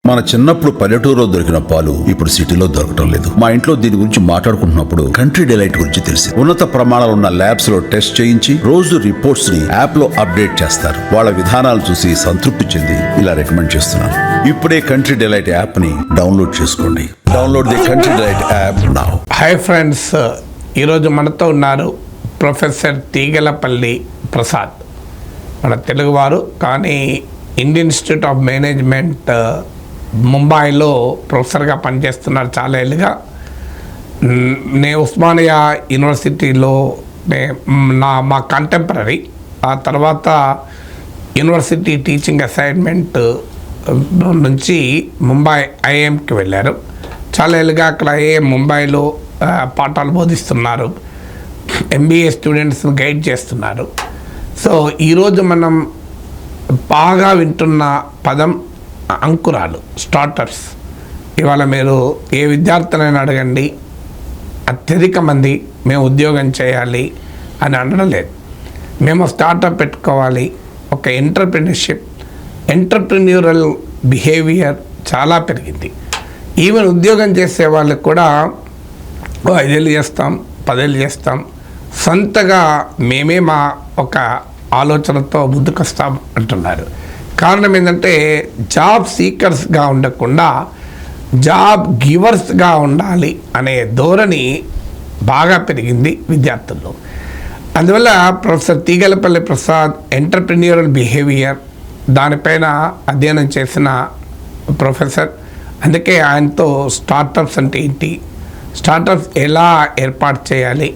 మన చిన్నప్పుడు పల్లెటూరులో దొరికిన పాలు ఇప్పుడు సిటీలో దొరకటం లేదు. మా ఇంట్లో దీని గురించి మాట్లాడుకుంటున్నప్పుడు కంట్రీ డిలైట్ గురించి తెలిసి ఉన్నత ప్రమాణాలు ఉన్న ల్యాబ్స్ లో టెస్ట్ చేయించి రోజు రిపోర్ట్స్ ని యాప్ లో అప్డేట్ చేస్తారు. వాళ్ళ విధానాలు చూసి సంతృప్తి చెంది ఇలా రికమెండ్ చేస్తున్నాను. ఇప్పుడే కంట్రీ డిలైట్ యాప్ ని డౌన్లోడ్ చేసుకోండి. Download the country delight app now. Hi friends, ఈరోజు మనతో ఉన్నారు ప్రొఫెసర్ తీగలపల్లి ప్రసాద్. మన తెలుగువారు, కానీ ఇండియన్ ఇన్స్టిట్యూట్ ఆఫ్ మేనేజ్మెంట్ ముంబాయిలో ప్రొఫెసర్గా పనిచేస్తున్నారు చాలా ఏళ్ళుగా. నేను ఉస్మానియా యూనివర్సిటీలో మా కంటెంపరీ, ఆ తర్వాత యూనివర్సిటీ టీచింగ్ అసైన్మెంట్ నుంచి ముంబై ఐఐఎంకి వెళ్ళారు. చాలా ఏళ్ళుగా అక్కడ ఐఐఎం ముంబైలో పాఠాలు బోధిస్తున్నారు, ఎంబీఏ స్టూడెంట్స్ని గైడ్ చేస్తున్నారు. సో ఈరోజు మనం బాగా వింటున్న పదం అంకురాలు, స్టార్టప్స్. ఇవాళ మీరు ఏ విద్యార్థులైనా అడగండి, అత్యధిక మంది మేము ఉద్యోగం చేయాలి అని అనడం లేదు. మేము స్టార్టప్ పెట్టుకోవాలి, ఒక ఎంటర్ప్రెన్యూరల్ బిహేవియర్ చాలా పెరిగింది. ఈవెన్ ఉద్యోగం చేసే వాళ్ళకి కూడా 5 ఏళ్ళు చేస్తాం, 10 ఏళ్ళు చేస్తాం, సొంతగా మేమే మా ఒక ఆలోచనతో ముందుకొస్తాం అంటున్నారు. కారణం ఏంటంటే జాబ్ సీకర్స్గా ఉండకుండా జాబ్ గివర్స్గా ఉండాలి అనే ధోరణి బాగా పెరిగింది విద్యార్థుల్లో. అందువల్ల professor Teegalapalli Prasad entrepreneurial behaviour దానిపైన అధ్యయనం చేసిన ప్రొఫెసర్. అందుకే ఆయనతో స్టార్టప్స్ అంటే ఏంటి, స్టార్టప్స్ ఎలా ఏర్పాటు చేయాలి,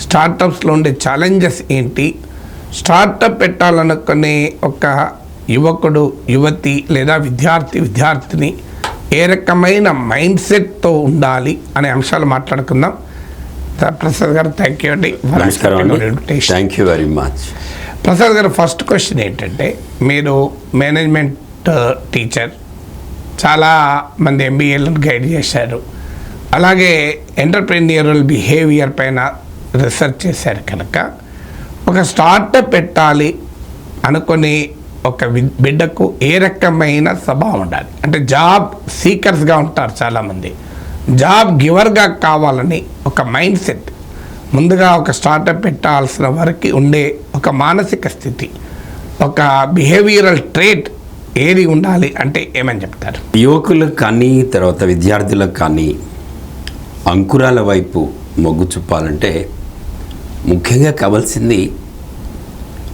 స్టార్టప్స్లో ఉండే ఛాలెంజెస్ ఏంటి, స్టార్టప్ పెట్టాలనుకునే ఒక యువకుడు, యువతి లేదా విద్యార్థిని ఏ రకమైన మైండ్ సెట్తో ఉండాలి అనే అంశాలు మాట్లాడుకుందాం. ప్రసాద్ గారు, థ్యాంక్ యూ అండి. Thank you very much. Prasad గారు, ఫస్ట్ క్వశ్చన్ ఏంటంటే, మీరు మేనేజ్మెంట్ టీచర్, చాలా మంది ఎంబీఏలను గైడ్ చేశారు, అలాగే ఎంటర్ప్రెన్యూరల్ బిహేవియర్ పైన రీసెర్చ్ చేశారు. కనుక ఒక స్టార్టప్ పెట్టాలి అనుకుని ఒక బిడ్డకు ఏ రకమైన స్వభావం ఉండాలి? అంటే జాబ్ సీకర్స్గా ఉంటారు చాలామంది, జాబ్ గివర్గా కావాలని ఒక మైండ్ సెట్, ముందుగా ఒక స్టార్టప్ పెట్టాల్సిన వారికి ఉండే ఒక మానసిక స్థితి, ఒక బిహేవియరల్ ట్రేట్ ఏది ఉండాలి అంటే ఏమని చెప్తారు? యువకులకు కానీ తర్వాత విద్యార్థులకు కానీ అంకురాల వైపు మొగ్గు చూపాలంటే ముఖ్యంగా కావాల్సింది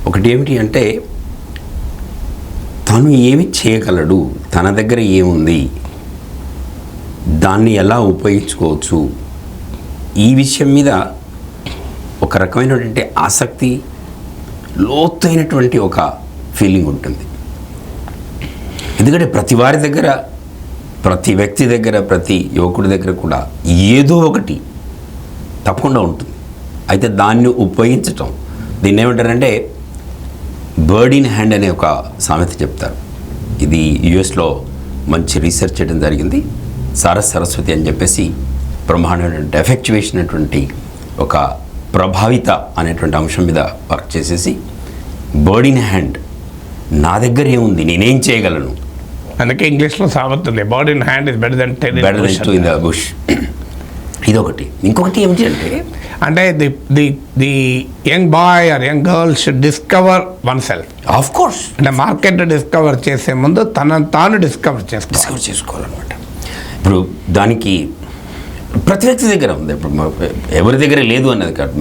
ఒకటి ఏమిటి అంటే, తను ఏమి చేయగలడు, తన దగ్గర ఏముంది, దాన్ని ఎలా ఉపయోగించుకోవచ్చు, ఈ విషయం మీద ఒక రకమైనటువంటి ఆసక్తి, లోతైనటువంటి ఒక ఫీలింగ్ ఉంటుంది. ఎందుకంటే ప్రతి వారి దగ్గర, ప్రతి వ్యక్తి దగ్గర, ప్రతి యువకుడి దగ్గర కూడా ఏదో ఒకటి తప్పకుండా ఉంటుంది. అయితే దాన్ని ఉపయోగించటం, దీన్ని ఏమంటారంటే బర్డ్ ఇన్ హ్యాండ్ అనే ఒక సామెత చెప్తారు. ఇది యుఎస్లో మంచి రీసెర్చ్ చేయడం జరిగింది. సరస్వతి అని చెప్పేసి బ్రహ్మాండమైన ఎఫెక్చువేషన్ అనేటువంటి ఒక ప్రభావిత అనేటువంటి అంశం మీద వర్క్ చేసేసి, బర్డ్ ఇన్ హ్యాండ్, నా దగ్గర ఏముంది, నేనేం చేయగలను. అందుకే ఇంగ్లీష్లో సామెత ఉంది, bird in hand is better than 10 in the bush. ఇదొకటి. ఇంకొకటి ఏమిటి అంటే the young boy or young girl should discover one self. Of course, అంటే మార్కెట్ డిస్కవర్ చేసే ముందు తనను తాను డిస్కవర్ చేసుకోవాలన్నమాట. ఇప్పుడు దానికి ప్రతి వ్యక్తి దగ్గర ఉంది, ఇప్పుడు ఎవరి దగ్గర లేదు అన్నది కాదు.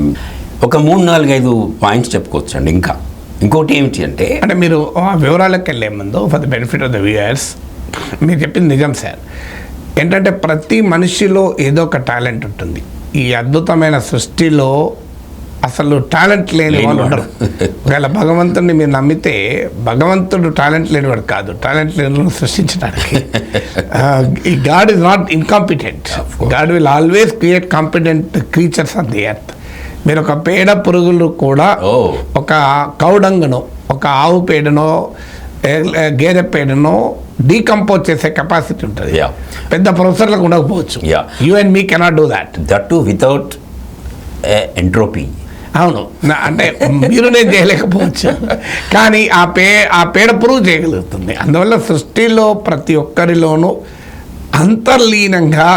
ఒక 3-4-5 పాయింట్స్ చెప్పుకోవచ్చు అండి. ఇంకోటి ఏమిటి అంటే మీరు వివరాలకు వెళ్ళే ముందు, for the benefit of the viewers, మీరు చెప్పింది నిజం సార్. ఏంటంటే ప్రతి మనిషిలో ఏదో ఒక టాలెంట్ ఉంటుంది. ఈ అద్భుతమైన సృష్టిలో అసలు టాలెంట్ లేని వాళ్ళు ఉండరు. ఒకవేళ భగవంతుడిని మీరు నమ్మితే, భగవంతుడు టాలెంట్ లేనివాడు కాదు, టాలెంట్ లేని సృష్టించడానికి. ఈ God is not incompetent. God will always create competent creatures on the earth. మీరు ఒక పేడ పురుగులు కూడా, ఒక కౌడంగను, ఒక ఆవు పేడనో గేదె పేడనో డీకంపోజ్ చేసే కెపాసిటీ ఉంటుంది. పెద్ద ప్రొఫెసర్లకు ఉండకపోవచ్చు. You and me cannot do that to without entropy. అవును అంటే మీరు నేను చేయలేకపోవచ్చు, కానీ ఆ పేడ ప్రూవ్ చేయగలుగుతుంది. అందువల్ల సృష్టిలో ప్రతి ఒక్కరిలోనూ అంతర్లీనంగా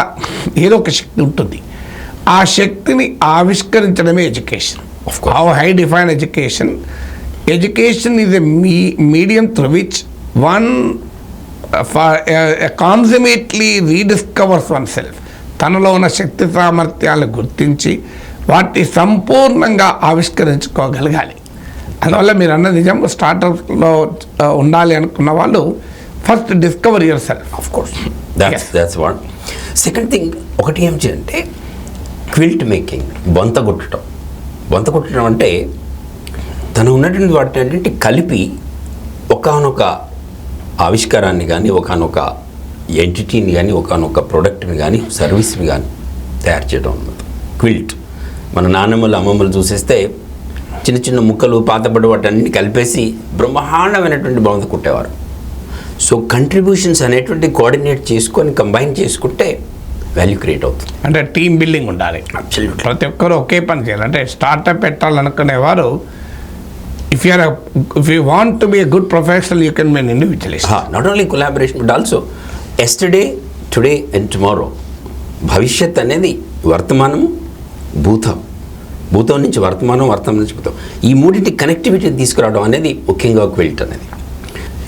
ఏదో ఒక శక్తి ఉంటుంది. ఆ శక్తిని ఆవిష్కరించడమే education. How I define education. Education is a medium through which one consummately rediscovers one self. తనలో ఉన్న శక్తి సామర్థ్యాలు గుర్తించి వాటిని సంపూర్ణంగా ఆవిష్కరించుకోగలగాలి. అందువల్ల మీరు అన్న నిజం, స్టార్టప్లో ఉండాలి అనుకున్న వాళ్ళు first discover your self. Of course that's one. Second thing ఒకటి ఏమిటి అంటే క్విల్ట్ మేకింగ్, బొంత కొట్టడం అంటే తను ఉన్నటువంటి వాటి అంటే కలిపి ఒకానొక ఆవిష్కారాన్ని కానీ ఒకానొక ఎంటిటీని కానీ ఒకానొక ప్రోడక్ట్ని కానీ సర్వీస్ని కానీ తయారు చేయడం అన్నమాట క్విల్ట్. మన నాన్నమ్మలు అమ్మమ్మలు చూసేస్తే చిన్న చిన్న ముక్కలు పాతబడి వాటన్ని కలిపేసి బ్రహ్మాండమైనటువంటి బొంత కుట్టేవారు. సో కంట్రిబ్యూషన్స్ అనేటువంటి కోఆర్డినేట్ చేసుకొని కంబైన్ చేసుకుంటే వాల్యూ క్రియేట్ అవుతుంది. అంటే టీమ్ బిల్డింగ్ ఉండాలి. అబ్సల్యూట్లీ. ప్రతి ఒక్కరు ఒకే పని చేయాలి. అంటే స్టార్టప్ పెట్టాలనుకునేవారు if you want to be a good professional you can be an individualist. Not only collaboration but also yesterday, today and tomorrow. భవిష్యత్ అనేది వర్తమానము, భూతం నుంచి వర్తమానం, వర్తమానం నుంచి భూతం, ఈ మూడింటి కనెక్టివిటీని తీసుకురావడం అనేది ముఖ్యంగా క్విల్ట్ అనేది.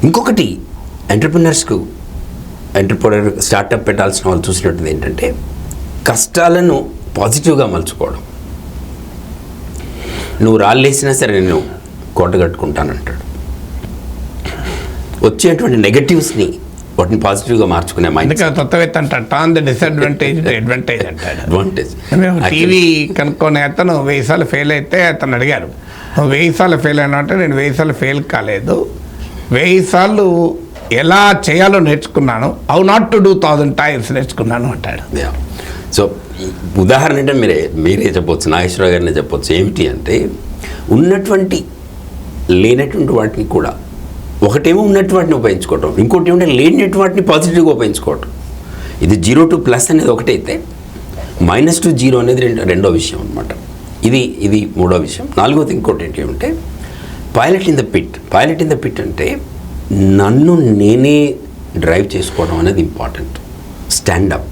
ఇంకొకటి ఎంటర్ప్రెన్యూర్ స్టార్టప్ పెట్టాల్సిన వాళ్ళు చూసినట్టు ఏంటంటే కష్టాలను పాజిటివ్గా మలుచుకోవడం. నువ్వు రాళ్ళేసినా సరే నేను కోట కట్టుకుంటానంటాడు. వచ్చేటువంటి నెగటివ్స్ని వాటిని పాజిటివ్గా మార్చుకునే మైండ్. తత్వవేత్త అంటాడు turn the disadvantage to advantage అంటాడు. అడ్వాంటేజ్. టీవీ కనుక్కొని అతను 1000 సార్లు ఫెయిల్ అయితే అతను అడిగారు, నువ్వు 1000 సార్లు ఫెయిల్ అయినా అంటే నేను 1000 సార్లు ఫెయిల్ కాలేదు, 1000 సార్లు ఎలా చేయాలో నేర్చుకున్నాను, how not to do 1000 times నేర్చుకున్నాను అంటాడు. సో ఉదాహరణ అంటే మీరే చెప్పవచ్చు, నాగేశ్వరరావు గారినే చెప్పవచ్చు. ఏమిటి అంటే ఉన్నటువంటి లేనటువంటి వాటిని కూడా, ఒకటేమో ఉన్నటువంటి వాటిని ఉపయోగించుకోవటం, ఇంకోటి ఏమంటే లేనటువంటి వాటిని పాజిటివ్గా ఉపయోగించుకోవటం. ఇది 0 to ప్లస్ అనేది ఒకటైతే -0 to 0 అనేది రెండో విషయం అనమాట. ఇది మూడో విషయం. నాలుగోది ఇంకోటి ఏంటి అంటే పైలట్ ఇన్ ద పిట్ అంటే నన్ను నేనే డ్రైవ్ చేసుకోవడం అనేది ఇంపార్టెంట్. స్టాండప్.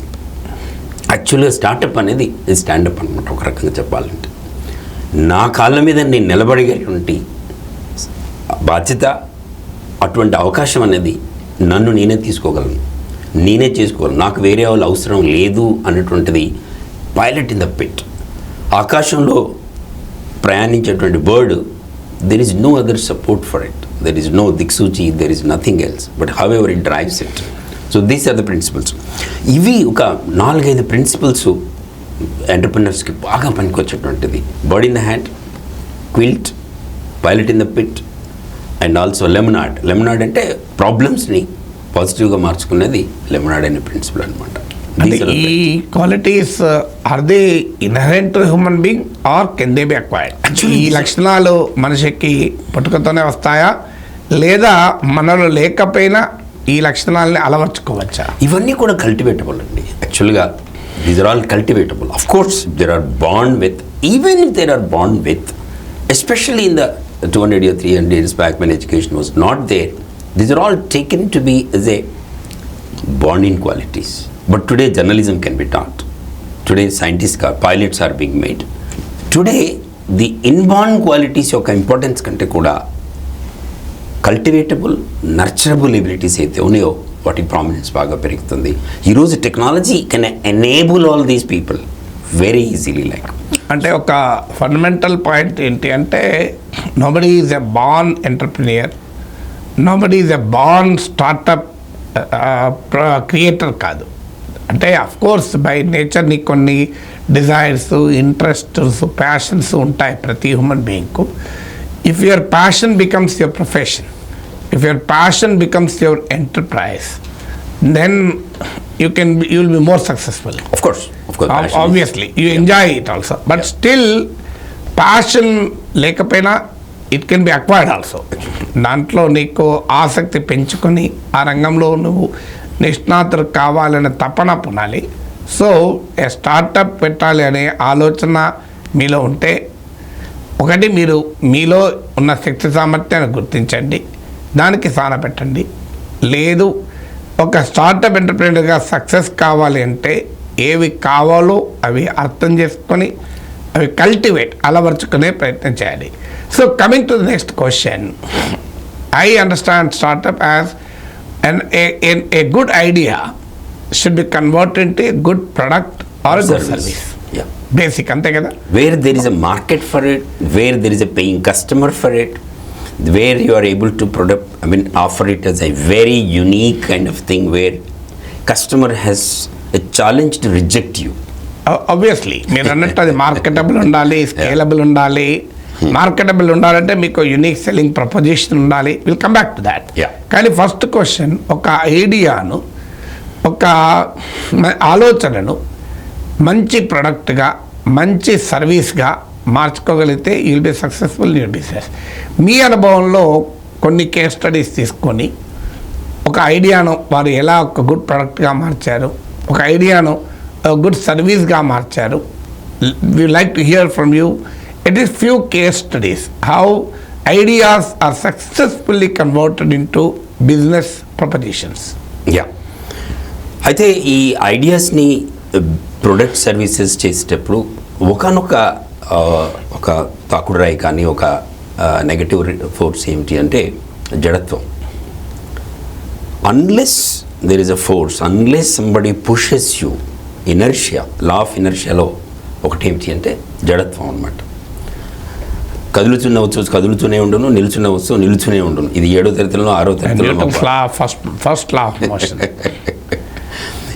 యాక్చువల్గా స్టార్టప్ అనేది స్టాండప్ అనమాట. ఒక రకంగా చెప్పాలంటే నా కాళ్ళ మీద నేను నిలబడేటువంటి బాధ్యత, అటువంటి అవకాశం అనేది నన్ను నేనే తీసుకోగలను, నేనే చేసుకోగలను, నాకు వేరే వాళ్ళు అవసరం లేదు అన్నటువంటిది పైలట్ ఇన్ ద పిట్. ఆకాశంలో ప్రయాణించేటువంటి bird, there is no other support for it, there is no దిక్సూచి, there is nothing else, but however it drives it. So these are the principles. ఇవి ఒక 4-5 ప్రిన్సిపల్స్ ఎంటర్ప్రెన్యూర్స్కి బాగా పనికొచ్చేటువంటిది. Bird in the hand, quilt, pilot in the pit and also lemonade అంటే ప్రాబ్లమ్స్ని పాజిటివ్గా మార్చుకునేది లెమనాడ్ అనే ప్రిన్సిపల్ అనమాట. అంటే ఈ qualities are they inherent to human being or can they be acquired? ఈ లక్షణాలు మనిషికి పుట్టుకతోనే వస్తాయా, లేదా మనలో లేకపోయినా ఈ లక్షణాలని అలవర్చుకోవచ్చా? ఇవన్నీ కూడా కల్టివేటబుల్ అండి. యాక్చువల్గా these are all cultivable. Of course there are bond with, even if there are bond with, especially in the 200 or 300 years back when education was not there, these are all taken to be as a bonding qualities. But today journalism can be taught. Today pilots are being made. Today the inborn qualities యొక్క importance కంటే కూడా cultivatable, నర్చరబుల్ abilities అయితే ఉన్నాయో వాటి prominence బాగా పెరుగుతుంది. ఈరోజు technology can enable all these people very easily. Like అంటే ఒక ఫండమెంటల్ పాయింట్ ఏంటి అంటే nobody is a born entrepreneur, nobody is a born startup creator కాదు. అంటే అఫ్కోర్స్ బై నేచర్ నీకు కొన్ని డిజైర్స్, ఇంట్రెస్ట్స్, ప్యాషన్స్ ఉంటాయి ప్రతి హ్యూమన్ బీయింగ్కు. If your passion becomes your profession, if your passion becomes your enterprise, then you will be more successful. Of course. Obviously you enjoy it also, but still passion లేకపోయినా it can be acquired also. దాంట్లో నీకు ఆసక్తి పెంచుకొని ఆ రంగంలో నువ్వు నిష్ణాతులు కావాలనే తపన పునాలి. సో స్టార్టప్ పెట్టాలి అనే ఆలోచన మీలో ఉంటే ఒకటి మీరు మీలో ఉన్న శక్తి సామర్థ్యాన్ని గుర్తించండి, దానికి సాన పెట్టండి. లేదు ఒక స్టార్టప్ ఎంటర్ప్రెన్యూర్గా సక్సెస్ కావాలి అంటే ఏవి కావాలో అవి అర్థం చేసుకొని అవి కల్టివేట్ అలవర్చుకునే ప్రయత్నం చేయాలి. So coming to the next question, I understand startup as a good idea should be converted into a good product or a good service. Yeah. Basic, ante kada. Where there is a market for it, where there is a paying customer for it, where you are able to offer it as a very unique kind of thing where customer has a challenge to reject you. Obviously, మీరు అన్నట్టు అది marketable ఉండాలి, scalable ఉండాలి. Marketable ఉండాలంటే మీకు unique selling proposition ఉండాలి. Will come back to that. కానీ first question, ఒక ఐడియాను, ఒక ఆలోచనను మంచి ప్రొడక్ట్గా, మంచి సర్వీస్గా మార్చుకోగలిగితే you will be successful in your business. మీ అనుభవంలో కొన్ని కేస్ స్టడీస్ తీసుకొని ఒక ఐడియాను వారు ఎలా ఒక గుడ్ ప్రొడక్ట్గా మార్చారు, ఒక ఐడియాను గుడ్ సర్వీస్గా మార్చారు. We like to hear from you at least few case studies how ideas are successfully converted into business propositions. Yeah, అయితే ఈ ఐడియాస్ని ప్రొడక్ట్ సర్వీసెస్ చేసేటప్పుడు ఒకనొక ఒక తాకుడురాయి కానీ ఒక నెగటివ్ ఫోర్స్ ఏమిటి అంటే జడత్వం. Unless there is a force, unless somebody pushes you, inertia, law of ఇనర్షియాలో ఒకటేమిటి అంటే జడత్వం అన్నమాట. కదులుతున్న వస్తువు కదులుతూనే ఉండును, నిలుచున్న వస్తువు నిలుచునే ఉండును. ఇది 7వ తరగతిలో 6వ తరగతిలో ఫస్ట్ లా ఆఫ్ మోషన్.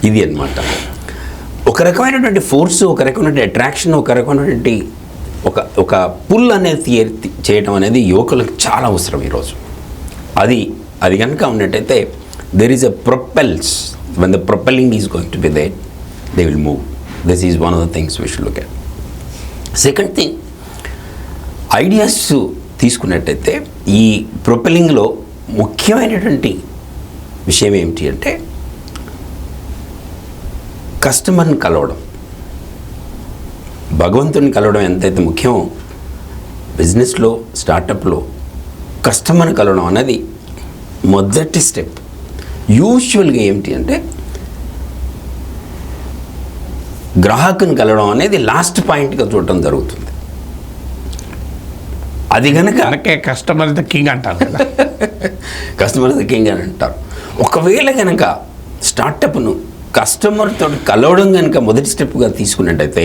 ఇది అన్నమాట. ఒక రకమైనటువంటి ఫోర్స్, ఒక రకమైనటువంటి అట్రాక్షన్, ఒక రకమైనటువంటి ఒక పుల్ అనేది చేయడం అనేది యువకులకు చాలా అవసరం ఈరోజు. అది కనుక ఉన్నట్టయితే there is a propels, when the propelling is going to be there, they will move. This is one of the things we should look at. Second thing, ideas తీసుకున్నట్టయితే ఈ ప్రొపెల్లింగ్లో ముఖ్యమైనటువంటి విషయం ఏమిటి అంటే కస్టమర్ని కలవడం. భగవంతుని కలవడం ఎంతైతే ముఖ్యమో బిజినెస్లో, స్టార్టప్లో కస్టమర్ని కలవడం అనేది మొదటి స్టెప్. యూజువల్గా ఏమిటి అంటే గ్రాహకుని కలవడం అనేది లాస్ట్ పాయింట్గా చూడటం జరుగుతుంది. అది కనుక కస్టమర్ ద కింగ్ అంటారు కదా. కస్టమర్ ద కింగ్ అని అంటారు. ఒకవేళ కనుక స్టార్టప్ను కస్టమర్తో కలవడం కనుక మొదటి స్టెప్గా తీసుకున్నట్టయితే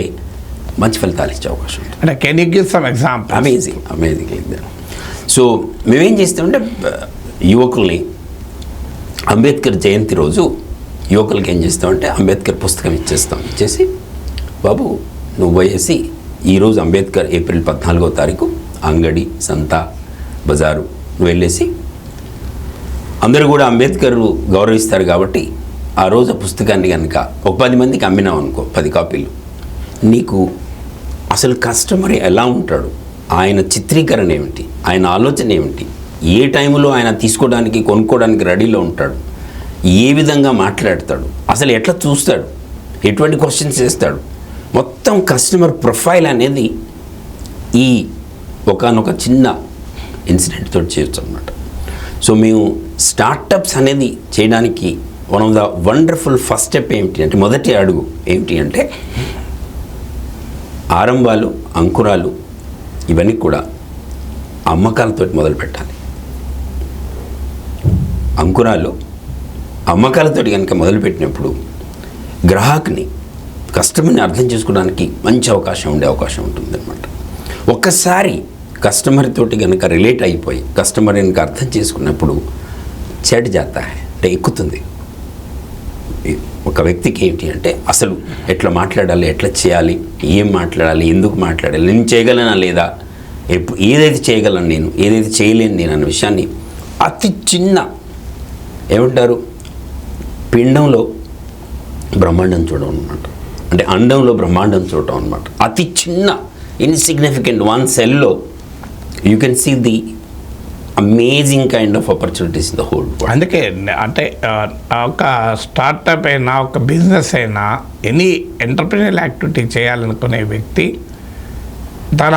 మంచి ఫలితాలు ఇచ్చే అవకాశం ఉంది. అంటే can you give some example? Amazing so మేమేం చేస్తామంటే యువకుల్ని అంబేద్కర్ జయంతి రోజు యువకులకి ఏం చేస్తామంటే అంబేద్కర్ పుస్తకం ఇచ్చేసి బాబు నువ్వు పోయేసి ఈరోజు అంబేద్కర్ ఏప్రిల్ 14వ తారీఖు అంగడి, సంత, బజారు నువ్వు వెళ్ళేసి, అందరూ కూడా అంబేద్కర్ గౌరవిస్తారు కాబట్టి ఆ రోజు పుస్తకాన్ని కనుక ఒక 10 మందికి అమ్మినావు అనుకో, 10 కాపీలు, నీకు అసలు కస్టమర్ ఎలా ఉంటాడు, ఆయన చిత్రీకరణ ఏమిటి, ఆయన ఆలోచన ఏమిటి, ఏ టైంలో ఆయన తీసుకోవడానికి కొనుక్కోవడానికి రెడీలో ఉంటాడు, ఏ విధంగా మాట్లాడతాడు, అసలు ఎట్లా చూస్తాడు, ఎటువంటి క్వశ్చన్స్ చేస్తాడు, మొత్తం కస్టమర్ ప్రొఫైల్ అనేది ఈ ఒకనొక చిన్న ఇన్సిడెంట్ తోటి చేయొచ్చు అన్నమాట. సో మేము స్టార్టప్స్ అనేది చేయడానికి one of the wonderful first step ఏమిటి అంటే, మొదటి అడుగు ఏమిటి అంటే ఆరంభాలు, అంకురాలు ఇవన్నీ కూడా అమ్మకాలతో మొదలు పెట్టాలి. అంకురాలు అమ్మకాలతో కనుక మొదలుపెట్టినప్పుడు గ్రాహకుని, కస్టమర్ని అర్థం చేసుకోవడానికి మంచి అవకాశం ఉంటుంది అన్నమాట. ఒక్కసారి కస్టమర్ తోటి కనుక రిలేట్ అయిపోయి కస్టమర్ కనుక అర్థం చేసుకున్నప్పుడు చెడ్ జాతా అంటే ఎక్కుతుంది. ఒక వ్యక్తికి ఏంటి అంటే అసలు ఎట్లా మాట్లాడాలి, ఎట్లా చేయాలి, ఏం మాట్లాడాలి, ఎందుకు మాట్లాడాలి, నేను చేయగలనా లేదా, ఏదైతే చేయగలను నేను, ఏదైతే చేయలేను నేను అన్న విషయాన్ని అతి చిన్న ఏమంటారు పిండంలో బ్రహ్మాండం చూడడం అనమాట. అంటే అండంలో బ్రహ్మాండం చూడటం అనమాట. అతి చిన్న ఇన్సిగ్నిఫికెంట్ వన్ సెల్లో you can see the amazing kind of opportunities in the whole world. అందుకే అంటే ఒక స్టార్టప్ అయినా, ఒక బిజినెస్ అయినా, ఎనీ ఎంటర్ప్రీనియల్ యాక్టివిటీ చేయాలనుకునే వ్యక్తి తన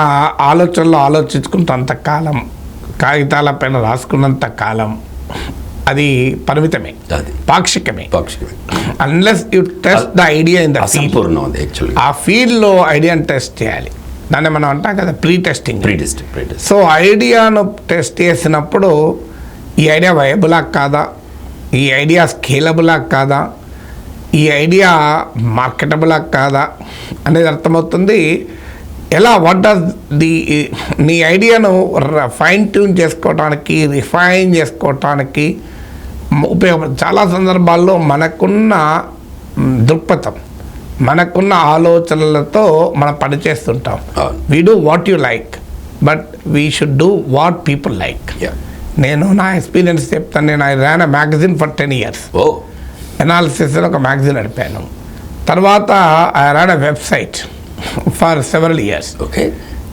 ఆలోచనలో ఆలోచించుకున్నంత కాలం, కాగితాల పైన రాసుకున్నంత కాలం అది పరిమితమే, అది పాక్షికమే. పాక్షికమే. Unless you test the idea in the field. అసంపూర్ణం అది యాక్చువల్లీ. ఆ ఫీల్డ్లో ఐడియాని టెస్ట్ చేయాలి. దాన్ని మనం అంటాం కదా ప్రీ టెస్టింగ్. సో ఐడియాను టెస్ట్ చేసినప్పుడు ఈ ఐడియా వయబులా కాదా, ఈ ఐడియా స్కేలబులా కాదా, ఈ ఐడియా మార్కెటబులా కాదా అనేది అర్థమవుతుంది. ఎలా వాట్ డస్ నీ ఐడియాను ఫైన్ ట్యూన్ చేసుకోవటానికి, రిఫైన్ చేసుకోవటానికి ఉపయోగపడుతుంది. చాలా సందర్భాల్లో మనకున్న దృక్పథం, మనకున్న ఆలోచనలతో మనం పనిచేస్తుంటాం. We do what you like, but we should do what people like. నేను నా ఎక్స్పీరియన్స్ చెప్తాను. నేను I ran a magazine for 10 years. Analysis ఒక మ్యాగజైన్ నడిపాను. తర్వాత I ran a website for several years.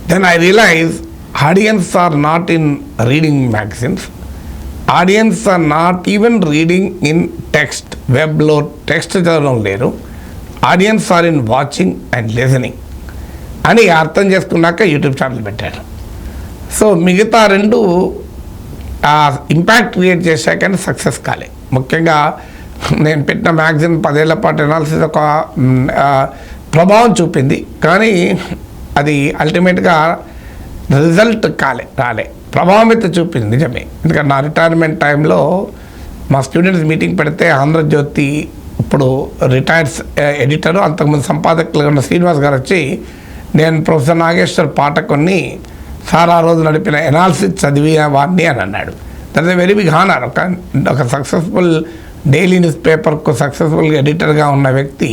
Then I realize audience are not in reading magazines, audience are not even reading in text. వెబ్లో text చదవడం లేరు, audience are in watching and listening అని అర్థం చేసుకున్నాక YouTube channel పెట్టారు. So మిగతా రెండు impact create చేశాకని success కాలే. ముఖ్యంగా నేను పెట్టిన మ్యాగజైన్ 10 ఏళ్ల పాటు ఎనాలిసిస్ ఒక ప్రభావం చూపింది, కానీ అది అల్టిమేట్గా రిజల్ట్ రాలే. ప్రభావం అయితే చూపింది నిజమే. ఎందుకంటే నా రిటైర్మెంట్ టైంలో మా స్టూడెంట్స్ మీటింగ్ పెడితే ఆంధ్రజ్యోతి ఇప్పుడు రిటైర్డ్ ఎడిటరు, అంతకుముందు సంపాదకులుగా ఉన్న శ్రీనివాస్ గారు వచ్చి, నేను ప్రొఫెసర్ నాగేశ్వర్ పాఠకుని సార్ ఆ రోజు నడిపిన ఎనాలిసిస్ చదివిన వాడిని అని అన్నాడు. That is a very big honour. ఒక సక్సెస్ఫుల్ డైలీ న్యూస్ పేపర్కు సక్సెస్ఫుల్ ఎడిటర్గా ఉన్న వ్యక్తి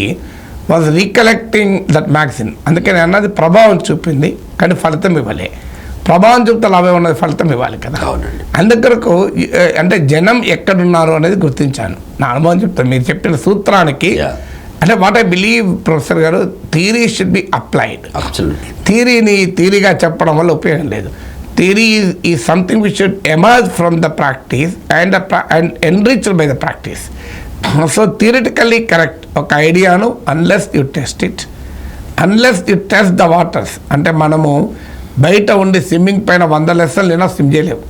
వాజ్ రీకలెక్టింగ్ దట్ మ్యాగజైన్. అందుకే నేను అన్నది ప్రభావం చూపింది, కానీ ఫలితం ఇవ్వలే. ప్రభావం చూపితే లాభం ఉన్నది, ఫలితం ఇవ్వాలి కదా. అందుకొరకు అంటే జనం ఎక్కడున్నారు అనేది గుర్తించాను. నా అనుభవం చెప్తాను. మీరు చెప్పిన సూత్రానికి అంటే వాట్ ఐ బిలీవ్ ప్రొఫెసర్ గారు, థియరీ షుడ్ బి అప్లైడ్. థియరీని థియరీగా చెప్పడం వల్ల ఉపయోగం లేదు. Theory is something which should emerge from the practice and enriched by the practice. So theoretically correct ఒక ఐడియాను, unless you test it, unless you test the waters. అంటే మనము బయట ఉండి స్విమ్మింగ్ పైన 100 లెసన్లు అయినా స్విమ్ చేయలేవు.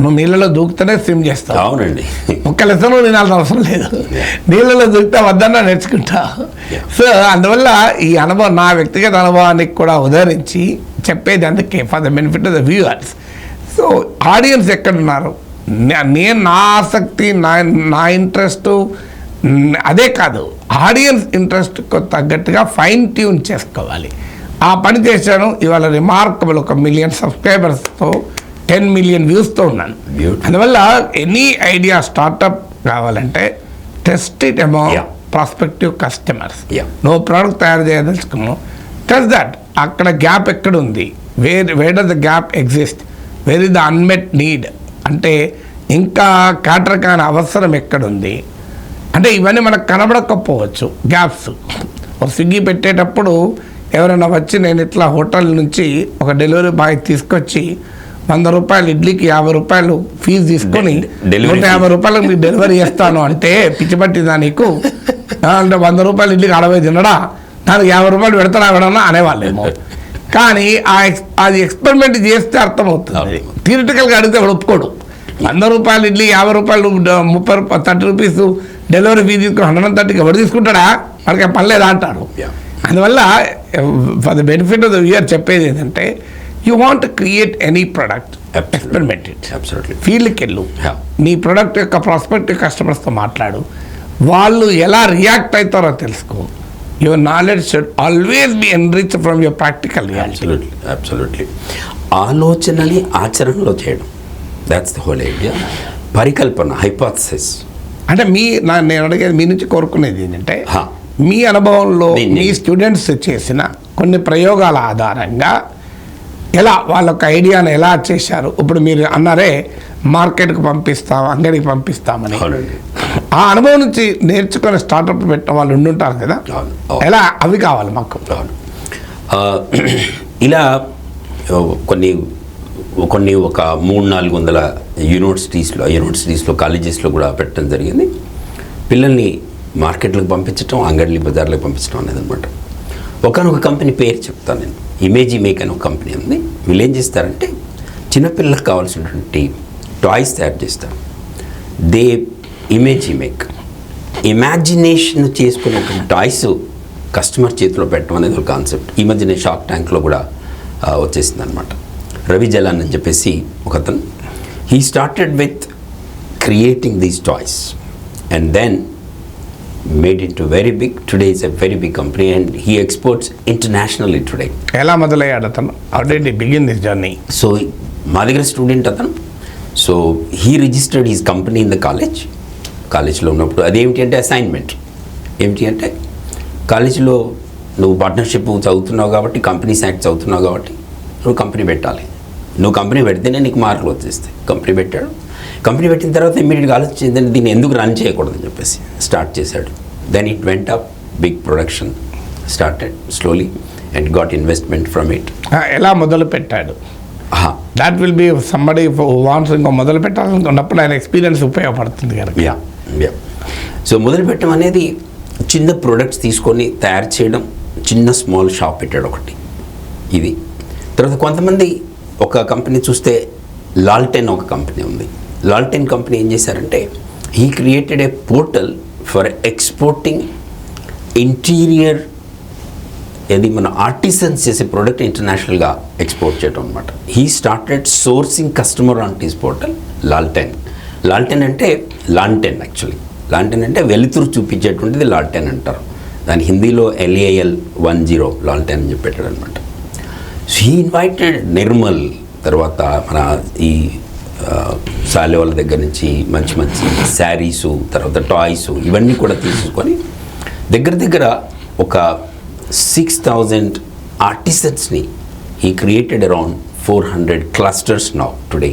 నువ్వు నీళ్ళలో దూకుతూనే స్విమ్ చేస్తావు. అవునండి. ఒక్క లెసన్ వినాల్సిన అవసరం లేదు, నీళ్ళలో దూకితే వద్దన్నా నేర్చుకుంటా. సో అందువల్ల ఈ అనుభవం నా వ్యక్తిగత అనుభవానికి కూడా ఉదహరించి చెప్పేది అందుకే, for the benefit of the viewers. So audience ఎక్కడున్నారు, నేను నా ఆసక్తి, నా ఇంట్రెస్ట్ అదే కాదు, ఆడియన్స్ ఇంట్రెస్ట్కు తగ్గట్టుగా ఫైన్ ట్యూన్ చేసుకోవాలి. ఆ పని చేశాను. ఇవాళ రిమార్కబుల్ 1 million సబ్స్క్రైబర్స్తో 10 million వ్యూస్తో ఉన్నాను. అందువల్ల ఎనీ ఐడియా స్టార్టప్ కావాలంటే test it amount prospective customers. నువ్వు ప్రోడక్ట్ తయారు చేయదలుచుకున్నావు, టెస్ట్ దట్. అక్కడ గ్యాప్ ఎక్కడుంది, where does the gap exist, where is the unmet need, అంటే ఇంకా క్యాటర్ కాని అవసరం ఎక్కడుంది. అంటే ఇవన్నీ మనకు కనబడకపోవచ్చు గ్యాప్స్. ఒక స్విగ్గీ పెట్టేటప్పుడు ఎవరైనా వచ్చి, నేను ఇట్లా హోటల్ నుంచి ఒక డెలివరీ బాయ్ తీసుకొచ్చి 100 రూపాయలు ఇడ్లీకి 50 రూపాయలు ఫీజు తీసుకొని 150 రూపాయలకు మీకు డెలివరీ చేస్తాను అంటే పిచ్చి పట్టిందా నీకు? అంటే 100 రూపాయలు ఇడ్లీకి 60 తినడా, దానికి 50 రూపాయలు పెడతాడా ఎవడన్నా అనేవాళ్ళేమో. కానీ అది ఎక్స్పెరిమెంట్ చేస్తే అర్థమవుతుంది. థియరిటికల్గా అడిగితే వాడు ఒప్పుకోడు. 100 రూపాయలు ఇడ్లీ 50 రూపాయలు 30 రూపీస్ డెలివరీ ఫీజు తీసుకుని 130కి ఎవడు తీసుకుంటాడా, వాడికి పర్లేదా అంటారు. అందువల్ల for the benefit of the viewer చెప్పేది ఏంటంటే, you want to create any product, experiment it, ఫీల్డ్కి వెళ్ళు, నీ ప్రొడక్ట్ యొక్క ప్రాస్పెక్టివ్ కస్టమర్స్తో మాట్లాడు, వాళ్ళు ఎలా రియాక్ట్ అవుతారో తెలుసుకో. Your knowledge should always be enrich from your practical reality. Absolutely. ఆలోచనని ఆచరణలో చేయడం, దాట్స్ ది హోల్ ఐడియా. పరికల్పన, హైపోథసిస్. అంటే నేను అడిగేది మీ నుంచి కోరుకునేది ఏంటంటే, మీ అనుభవంలో మీ స్టూడెంట్స్ చేసిన కొన్ని ప్రయోగాల ఆధారంగా ఎలా వాళ్ళొక ఐడియాను ఎలా చేశారు. ఇప్పుడు మీరు అన్నారే మార్కెట్కి పంపిస్తాం, అంగడికి పంపిస్తామని. ఆ అనుభవం నుంచి నేర్చుకొని స్టార్టప్ పెట్టిన వాళ్ళు ఉండుంటారు కదా, ఎలా అవి కావాలి మాకు. ఇలా కొన్ని ఒక 300-400 యూనివర్సిటీస్లో కాలేజెస్లో కూడా పెట్టడం జరిగింది. పిల్లల్ని మార్కెట్లకు పంపించడం, అంగడికి బజార్లకు పంపించడం అనేది అనమాట. ఒకనొక కంపెనీ పేరు చెప్తాను నేను. ఇమేజీ మేక్ అనే ఒక కంపెనీ ఉంది. వీళ్ళు ఏం చేస్తారంటే చిన్నపిల్లలకు కావాల్సినటువంటి టాయ్స్ తయారు చేస్తారు. దే ఇమేజీ మేక్, ఇమాజినేషన్ చేసుకునేటువంటి టాయ్స్ కస్టమర్ చేతిలో పెట్టడం అనేది ఒక కాన్సెప్ట్. ఈ మధ్యనే షార్క్ ట్యాంక్లో కూడా వచ్చేసింది అనమాట. రవి జలాన్ అని చెప్పేసి ఒకతను, he started with creating these toys and then made it to very big. Today is a very big company and he exports internationally today. ఎలా మొదలయ్యాడు అతను? How did he begin this journey? So మా దగ్గర student అతను. So he registered his company in the కాలేజ్లో ఉన్నప్పుడు అదేమిటి అంటే assignment ఏమిటి అంటే, కాలేజీలో నువ్వు పార్ట్నర్షిప్ చదువుతున్నావు కాబట్టి, కంపెనీస్ యాక్ట్ చదువుతున్నావు కాబట్టి నువ్వు కంపెనీ పెట్టాలి. నువ్వు కంపెనీ పెడితేనే నీకు మార్కులు వచ్చేస్తాయి. కంపెనీ పెట్టాడు. కంపెనీ పెట్టిన తర్వాత ఇమ్మీడియట్గా ఆలోచించింది దీన్ని ఎందుకు రన్ చేయకూడదని చెప్పేసి స్టార్ట్ చేశాడు. Then it went up, big production started slowly and got investment from it. ఎలా మొదలు పెట్టాడు? That will be somebody once ఇంకో మొదలు పెట్టాలనుకున్నప్పుడు ఆయన ఎక్స్పీరియన్స్ ఉపయోగపడుతుంది కనుక. యా సో మొదలు పెట్టడం అనేది చిన్న ప్రొడక్ట్స్ తీసుకొని తయారు చేయడం, చిన్న స్మాల్ షాప్ పెట్టాడు ఒకటి. ఇది తర్వాత కొంతమంది ఒక కంపెనీ చూస్తే లాల్టెన్ ఒక కంపెనీ ఉంది. లాల్టెన్ కంపెనీ ఏం చేశారంటే he created a portal for exporting interior, ఇది మన ఆర్టిసన్స్ చేసే ప్రోడక్ట్ ఇంటర్నేషనల్గా ఎక్స్పోర్ట్ చేయడం అనమాట. He started sourcing customer on this portal Laltain. Laltain అంటే లాంటెన్, యాక్చువల్లీ లాంటెన్ అంటే వెలుతురు చూపించేటువంటిది లాల్టెన్ అంటారు. దాని హిందీలో LAL10 లాల్టెన్ అని చెప్పాడు అనమాట. సో హీ ఇన్వైటెడ్ నిర్మల్, తర్వాత మన ఈ సాలే వాళ్ళ దగ్గర నుంచి మంచి మంచి శారీసు, తర్వాత టాయ్స్, ఇవన్నీ కూడా తీసుకొని దగ్గర ఒక 6,000 ఆర్టిసన్స్ని he created around 400 clusters now today.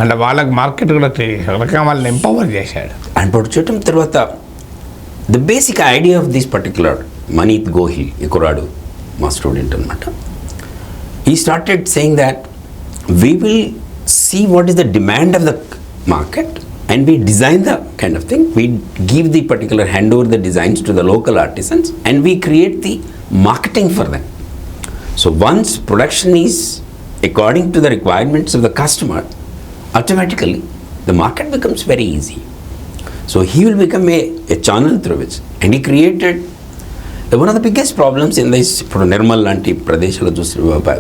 అంటే వాళ్ళకి మార్కెట్ కూడా రకంగా వాళ్ళని ఎంపవర్ చేశాడు. ఎంపవర్ చేయడం తర్వాత the basic idea of this particular Maneet Gohil, ఈ కుర్రాడు మా స్టూడెంట్ అనమాట. He started saying that we will see what is the demand of the market and we design the kind of thing. We give the particular, hand over the designs to the local artisans and we create the marketing for them. So once production is according to the requirements of the customer, automatically the market becomes very easy. So he will become a channel through which, and he created one of the biggest problems in this. ఇప్పుడు నిర్మల్ లాంటి ప్రదేశాలు చూస్తే,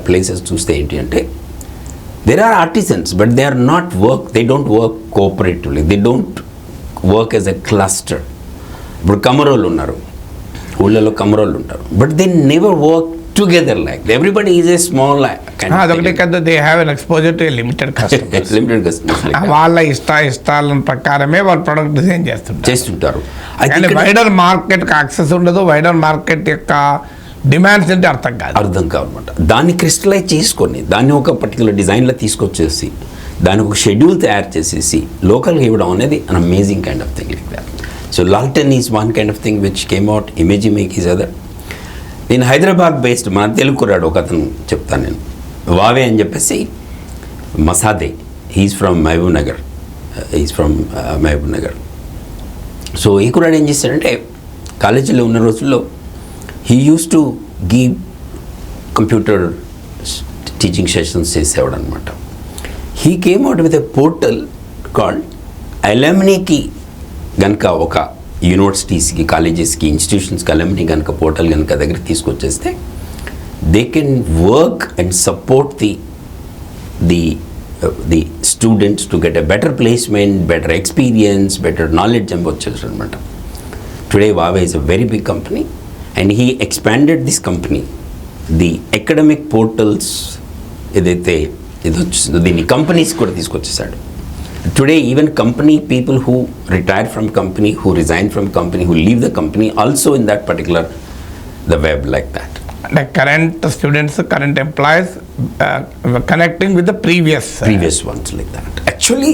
places చూస్తే ఏంటి అంటే, there are artisans but they don't work cooperatively, they don't work as a cluster. ఇప్పుడు కమరోళ్ళు ఉన్నారు, ఊళ్ళలో కమరోళ్ళు ఉంటారు, but they never work together like that. Everybody is a small kind of అదొకటి కదా, they have an exposure to limited customers. Limited customers వాళ్ళ ఇష్టాల ప్రకారమే వాళ్ళు product design చేస్తుంటారు. వైడర్ మార్కెట్ యాక్సెస్ ఉండదు, వైడర్ మార్కెట్ యొక్క డిమాండ్స్ అంటే అర్థం కావన్నమాట. దాన్ని క్రిస్టలైజ్ చేసుకొని దాన్ని ఒక పర్టికులర్ డిజైన్లో తీసుకొచ్చేసి దానికి ఒక షెడ్యూల్ తయారు చేసేసి లోకల్గా ఇవ్వడం అనేది an amazing kind of thing like that. So Laltain is one kind of thing which came out. Imagimake is other. నేను హైదరాబాద్ బేస్డ్, మన తెలుగు కుర్రాడు ఒక అతను చెప్తాను నేను, వావే అని చెప్పేసి, మసాదే, he is from Mahabubnagar. So ఈ కుర్రాడు ఏం చేశాడంటే కాలేజీలో ఉన్న రోజుల్లో he use to give computer teaching sessions చేసేవాడు అనమాట. He came out with a portal called అలమ్నీకి. కనుక ఒక యూనివర్సిటీస్కి, కాలేజెస్కి, ఇన్స్టిట్యూషన్స్కి అలమ్నీ కనుక పోర్టల్ కనుక దగ్గర తీసుకొచ్చేస్తే they can work and support the students to get a better placement, better experience, better knowledge అని వచ్చేసారు అనమాట. టుడే వావే is a very big company and he expanded this company. The academic portals ఏదైతే ఇది వచ్చిందో దీన్ని కంపెనీస్ కూడా తీసుకొచ్చేసాడు. Today even company people who retire from company, who resign from company, who leave the company also in that particular the web like that. అంటే current students, current employees connecting with the previous ones like that. Actually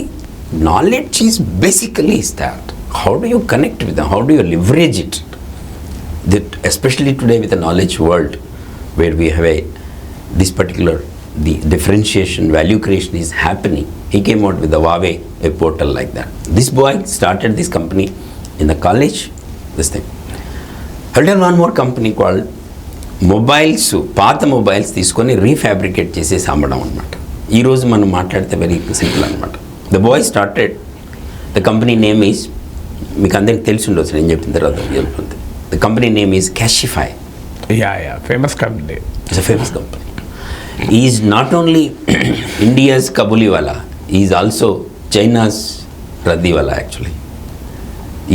knowledge is basically is that how do you connect with them, how do you leverage it, that especially today with the knowledge world where we have this particular the differentiation, value creation is happening. He came out with the Huawei, a portal like that. This boy started this company in the college, this thing. I'll tell one more company called mobiles, పాత mobiles తీసుకొని refabricate చేసేసి అమ్మడం అనమాట. ఈరోజు మనం మాట్లాడితే very simple అనమాట. The boy started, the company name is, మీకు అందరికి తెలిసి ఉండొచ్చు నేను చెప్పిన తర్వాత చెప్తుంది. The company name is Cashify. Famous company. It's a famous company. Is not only India's kabuliwala, is also China's raddiwala actually.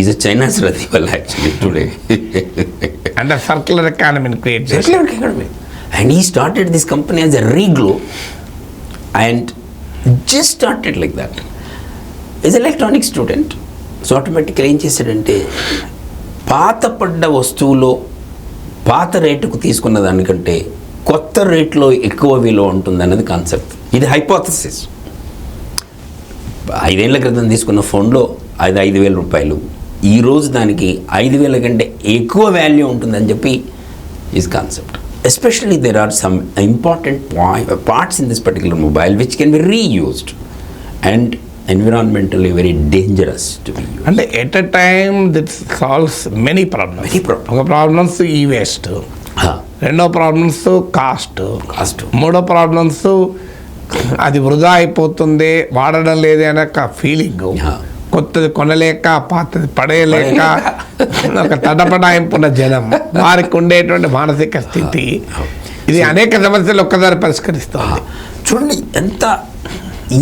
Is a China's raddiwala actually today. And a circular economy create Circular economy. And he started this company as a reglow and just started like that. He's an electronic student. So automatically ఏం చేశాడంటే పాత పడ్డ వస్తువులో పాత రేటుకు తీసుకున్న దానికంటే కొత్త రేట్లో ఎక్కువ విలువ ఉంటుంది అన్నది కాన్సెప్ట్. ఇది హైపోథసిస్. 5 ఏళ్ల క్రితం తీసుకున్న ఫోన్లో 5,000 రూపాయలు, ఈరోజు దానికి 5,000 కంటే ఎక్కువ వాల్యూ ఉంటుందని చెప్పి is concept. Especially there are some important parts in this particular mobile which can be reused and environmentally very dangerous to be used. అంటే at a time it solves many problems. ఒక problems ఈ waste, రెండో problems cost, మూడో problems అది వృధా అయిపోతుంది, వాడడం లేదే అనే ఒక ఫీలింగ్, కొత్తది కొనలేక పాతది పడేయలేక ఒక తడపడాయింపున్న జనం, వారికి ఉండేటువంటి మానసిక స్థితి, ఇది అనేక సమస్యలు ఒక్కసారి పరిష్కరిస్తుంది. చూడండి ఎంత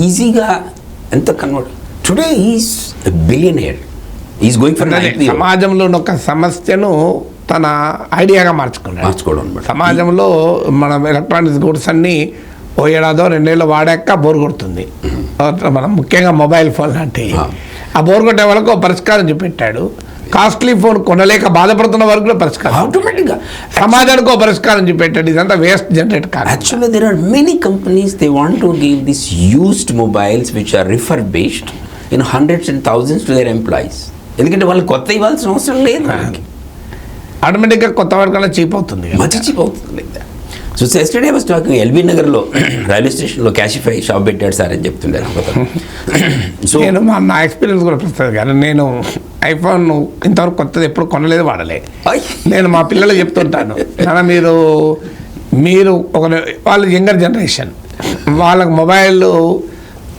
ఈజీగా ఎంత convert. Today is billionaire, is going for సమాజంలో ఒక సమస్యను తన ఐడియాగా మార్చుకోవడం. సమాజంలో మనం ఎలక్ట్రానిక్స్ గూడ్స్ అన్నీ ఓ ఏడాదో 2 ఏళ్ళు వాడాక బోర్ కొడుతుంది. మనం ముఖ్యంగా మొబైల్ ఫోన్ లాంటివి, ఆ బోర్ కొట్టే వాళ్ళకు పరిష్కారం చూపెట్టాడు. కాస్ట్లీ ఫోన్ కొనలేక బాధపడుతున్న వరకు కూడా పరిష్కారం ఆటోమేటిక్గా సమాజానికి పరిష్కారం చూపెట్టాడు. ఇదంతా వేస్ట్ జనరేట్ కాదు. Actually there are many companies they want to give this used mobiles which are refurbished in hundreds and thousands to their employees. ఎందుకంటే వాళ్ళు కొత్త ఇవ్వాల్సిన అవసరం లేదు, ఆటోమేటిక్గా కొత్త వరకల్లా చీప్ అవుతుంది, మంచి చీప్ అవుతుంది. So yesterday was talking, LB నగర్లో రైల్వే స్టేషన్లో క్యాషిఫై షాప్ పెట్టాడు సార్ అని చెప్తుండే. సో నేను నా ఎక్స్పీరియన్స్ కూడా వస్తుంది కానీ నేను ఐఫోన్ ఇంతవరకు కొత్తది ఎప్పుడు కొనలేదు, వాడలే. నేను మా పిల్లలకు చెప్తుంటాను, నాన్న మీరు వాళ్ళు యంగర్ జనరేషన్, వాళ్ళకి మొబైల్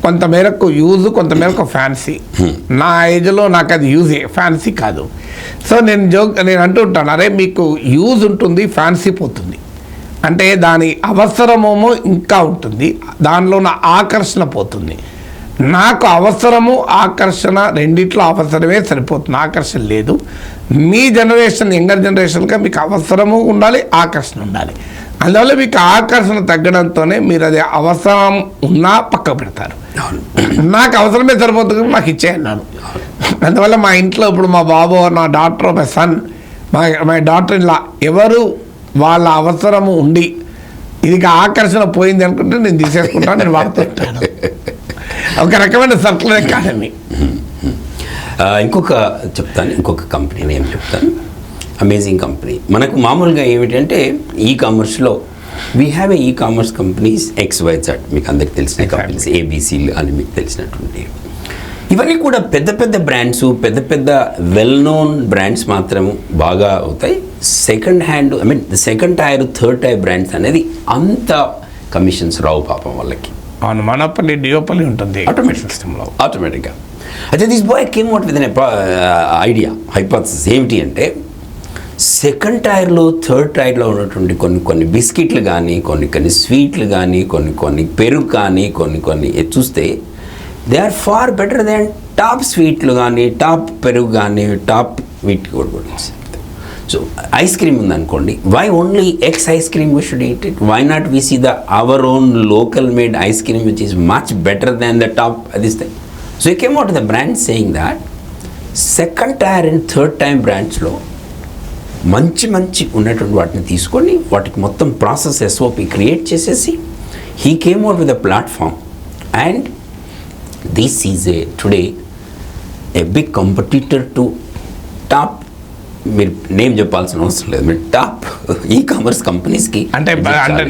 కొంత మేరకు యూజ్, కొంత మేరకు ఫ్యాన్సీ. నా ఏజ్లో నాకు అది యూజే, ఫ్యాన్సీ కాదు. సో నేను అంటూ ఉంటాను, అరే మీకు యూజ్ ఉంటుంది, ఫ్యాన్సీ పోతుంది. అంటే దాని అవసరమేమో ఇంకా ఉంటుంది, దానిలో ఉన్న ఆకర్షణ పోతుంది. నాకు అవసరము ఆకర్షణ రెండిట్లో అవసరమే సరిపోతుంది, ఆకర్షణ లేదు. మీ జనరేషన్ యంగర్ జనరేషన్గా మీకు అవసరము ఉండాలి, ఆకర్షణ ఉండాలి. అందువల్ల మీకు ఆకర్షణ తగ్గడంతోనే మీరు అది అవసరం ఉన్నా పక్క పెడతారు. నాకు అవసరమే సరిపోతుంది, నాకు ఇచ్చేయన్నాను. అందువల్ల మా ఇంట్లో ఇప్పుడు మా బాబు, నా doctor, my son, my doctor, ఇలా ఎవరు వాళ్ళ అవసరము ఉండి ఇది ఆకర్షణ పోయింది అనుకుంటే నేను తీసేసుకుంటాను, నేను వాడుతుంటాను. ఒక రకమైన సర్కులర్ ఎకానమీ. ఇంకొక కంపెనీ నేమ్ చెప్తాను, అమేజింగ్ కంపెనీ. మనకు మామూలుగా ఏమిటంటే ఈ కామర్స్లో we have a e commerce companies XYZ, మీకు అందరికి తెలిసిన కంపెనీస్, ABCలు అని మీకు తెలిసినటువంటి ఇవన్నీ కూడా పెద్ద పెద్ద బ్రాండ్స్, పెద్ద పెద్ద వెల్ నోన్ బ్రాండ్స్ మాత్రం బాగా అవుతాయి. Second hand, I mean second tyre, third tyre brands అనేది అంత కమిషన్స్ రావు పాపం వాళ్ళకి. అవును, మనపల్లి డియోపల్లి ఉంటుంది ఆటోమేటిక్ సిస్టంలో ఆటోమేటిక్గా. అయితే this boy came out with idea, hypothesis. ఏమిటి అంటే సెకండ్ టైర్లో, థర్డ్ టైర్లో ఉన్నటువంటి కొన్ని బిస్కెట్లు కానీ, కొన్ని స్వీట్లు కానీ, కొన్ని పెరుగు కానీ, కొన్ని చూస్తే they are far better than top స్వీట్లు కానీ, టాప్ పెరుగు కానీ, టాప్ వీటి కూడా. సో ఐస్ క్రీమ్ ఉందనుకోండి, why only X ice cream we should eat it? Why not we see our own local made ice cream which is much better than the top this thing. So you came out the brand saying that second tier and third tier బ్రాండ్స్లో మంచి ఉన్నటువంటి వాటిని తీసుకొని వాటికి మొత్తం process SOP create చేసేసి he came out with a platform. And this is today a big competitor to top, మీరు name చెప్పాల్సిన అవసరం లేదు, మీరు టాప్ ఈ కామర్స్ కంపెనీస్కి. అంటే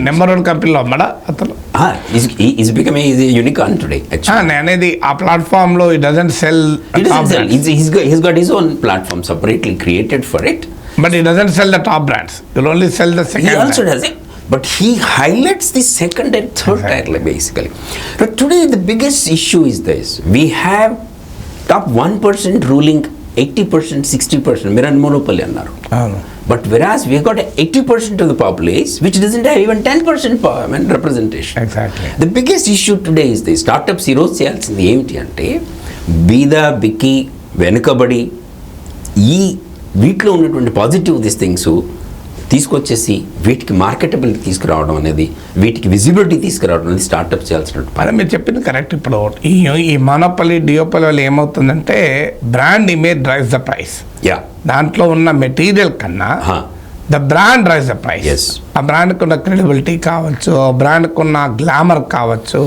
నెంబర్ 1 కంపెనీలో అమ్మడా అతను is become is unicorn today. అనేది ఆ ప్లాట్ఫామ్లో it doesn't cell, he's got his own platform separately created for it. But he doesn't sell the top brands. He'll only sell the second. He also brand. does it, but he highlights the second and third Exactly. tier basically. But today the biggest issue is this: we have top 1% ruling 80%, 60%. Mirror monopoly annaru. But whereas we got 80% of the populace, which doesn't have even 10% representation. Exactly. The biggest issue today is the startups ఈరోజు చేయాల్సింది ఏమిటి అంటే బీద బిక్కి వెనుకబడి ఈ వీటిలో ఉన్నటువంటి positive this things తీసుకొచ్చేసి వీటికి మార్కెటబిలిటీ తీసుకురావడం అనేది, వీటికి విజిబిలిటీ తీసుకురావడం అనేది స్టార్ట్అప్ చేయాల్సినట్టు అదే మీరు చెప్పింది కరెక్ట్. ఇప్పుడు ఈ మోనోపలి డియోపలి వల్ల ఏమవుతుందంటే brand image drives the price. Yeah దాంట్లో ఉన్న మెటీరియల్ కన్నా the brand drives the price. Yes. ఆ బ్రాండ్కి ఉన్న క్రెడిబిలిటీ కావచ్చు, ఆ బ్రాండ్కి ఉన్న గ్లామర్ కావచ్చు,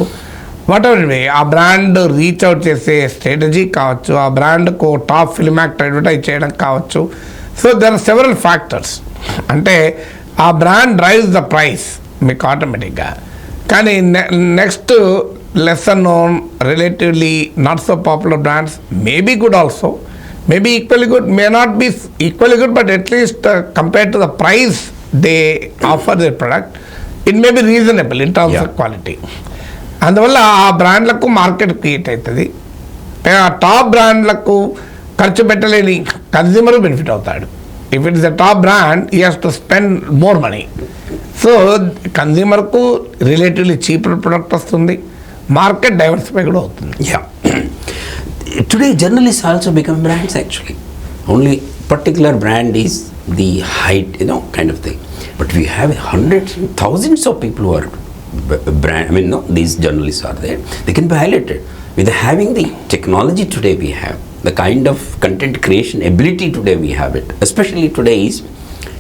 వాట్ ఎవర్ వే, ఆ బ్రాండ్ రీచ్ అవుట్ చేసే స్ట్రాటజీ కావచ్చు, ఆ బ్రాండ్కు టాప్ ఫిల్మ్ యాక్టర్ అడ్వర్టైజ్ చేయడం కావచ్చు. So there are several factors. అంటే ఆ బ్రాండ్ డ్రైవ్స్ ద ప్రైస్ మీకు ఆటోమేటిక్గా. కానీ next lesson known relatively not so popular brands may be good also, may be equally good, may not be equally good, but at least compare to the price they offer the product it may be reasonable in terms of quality. అందువల్ల ఆ బ్రాండ్లకు market create అవుతుంది. ఆ top బ్రాండ్లకు ఖర్చు పెట్టలేని consumer benefit అవుతాడు. If it's the top brand he has to spend more money. So కన్జ్యూమర్కు relatively cheaper product వస్తుంది, మార్కెట్ డైవర్సిఫై కూడా అవుతుంది. Yeah. Today, journalists also become brands actually. Only particular brand is the height, kind of thing. But we have hundreds and thousands of people who are brand. I mean, no, these journalists are there. They can be highlighted. With having the technology today we have, the kind of content creation ability today we have it. Especially today is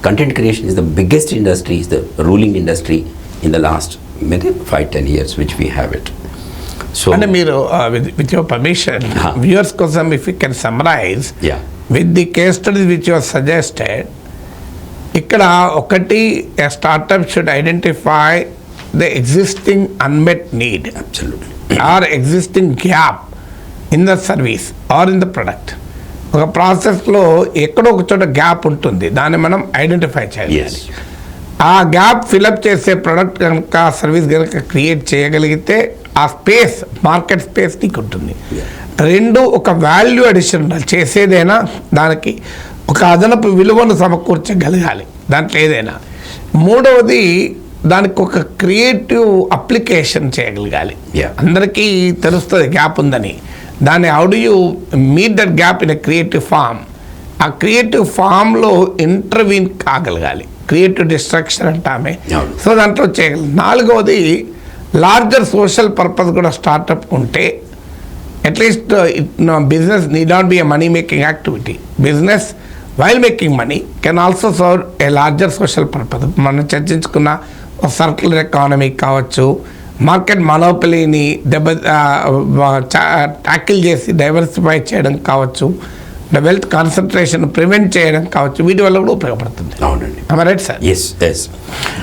content creation is the biggest industry, is the ruling industry in the last maybe 5-10 years, which we have it. So, అంటే మీరు with your permission viewers కోసం if you can summarize yeah, with the case studies which your suggested, ఇక్కడ ఒకటి a startup should identify the existing unmet need absolutely. Or existing gap in the service or in the product. ఒక ప్రాసెస్లో ఎక్కడో ఒక చోట gap ఉంటుంది, దాన్ని మనం ఐడెంటిఫై చేయాలి. Yes. ఆ గ్యాప్ ఫిలప్ చేసే ప్రొడక్ట్ కనుక సర్వీస్ కనుక క్రియేట్ చేయగలిగితే ఆ స్పేస్ మార్కెట్ స్పేస్ నీకు ఉంటుంది. రెండు, ఒక వాల్యూ అడిషన్ ఉండాలి. చేసేదైనా దానికి ఒక అదనపు విలువను సమకూర్చగలగాలి దాంట్లో ఏదైనా. మూడవది, దానికి ఒక క్రియేటివ్ అప్లికేషన్ చేయగలగాలి. Yeah. అందరికీ తెలుస్తుంది గ్యాప్ ఉందని. దాన్ని how do you meet that gap in a creative form. ఆ క్రియేటివ్ ఫామ్లో ఇంటర్వ్యూన్ కాగలగాలి. క్రియేటివ్ డిస్ట్రక్షన్ అంటామే. అవును. సో దాంట్లో చేయగలరు. నాలుగవది, లార్జర్ సోషల్ పర్పస్ కూడా స్టార్ట్అప్ ఉంటే at least business need not be a money making activity. Business while making money can also serve a larger social purpose. మనం చర్చించుకున్న సర్కులర్ ఎకానమీ కావచ్చు, మార్కెట్ మనోపలీని ట్యాకిల్ చేసి డైవర్సిఫై చేయడం కావచ్చు, వెల్త్ కాన్సన్ట్రేషన్ ప్రివెంట్ చేయడం కావచ్చు, వీటి వల్ల కూడా ఉపయోగపడుతుంది. అవునండి. Right sir? ఎస్ ఎస్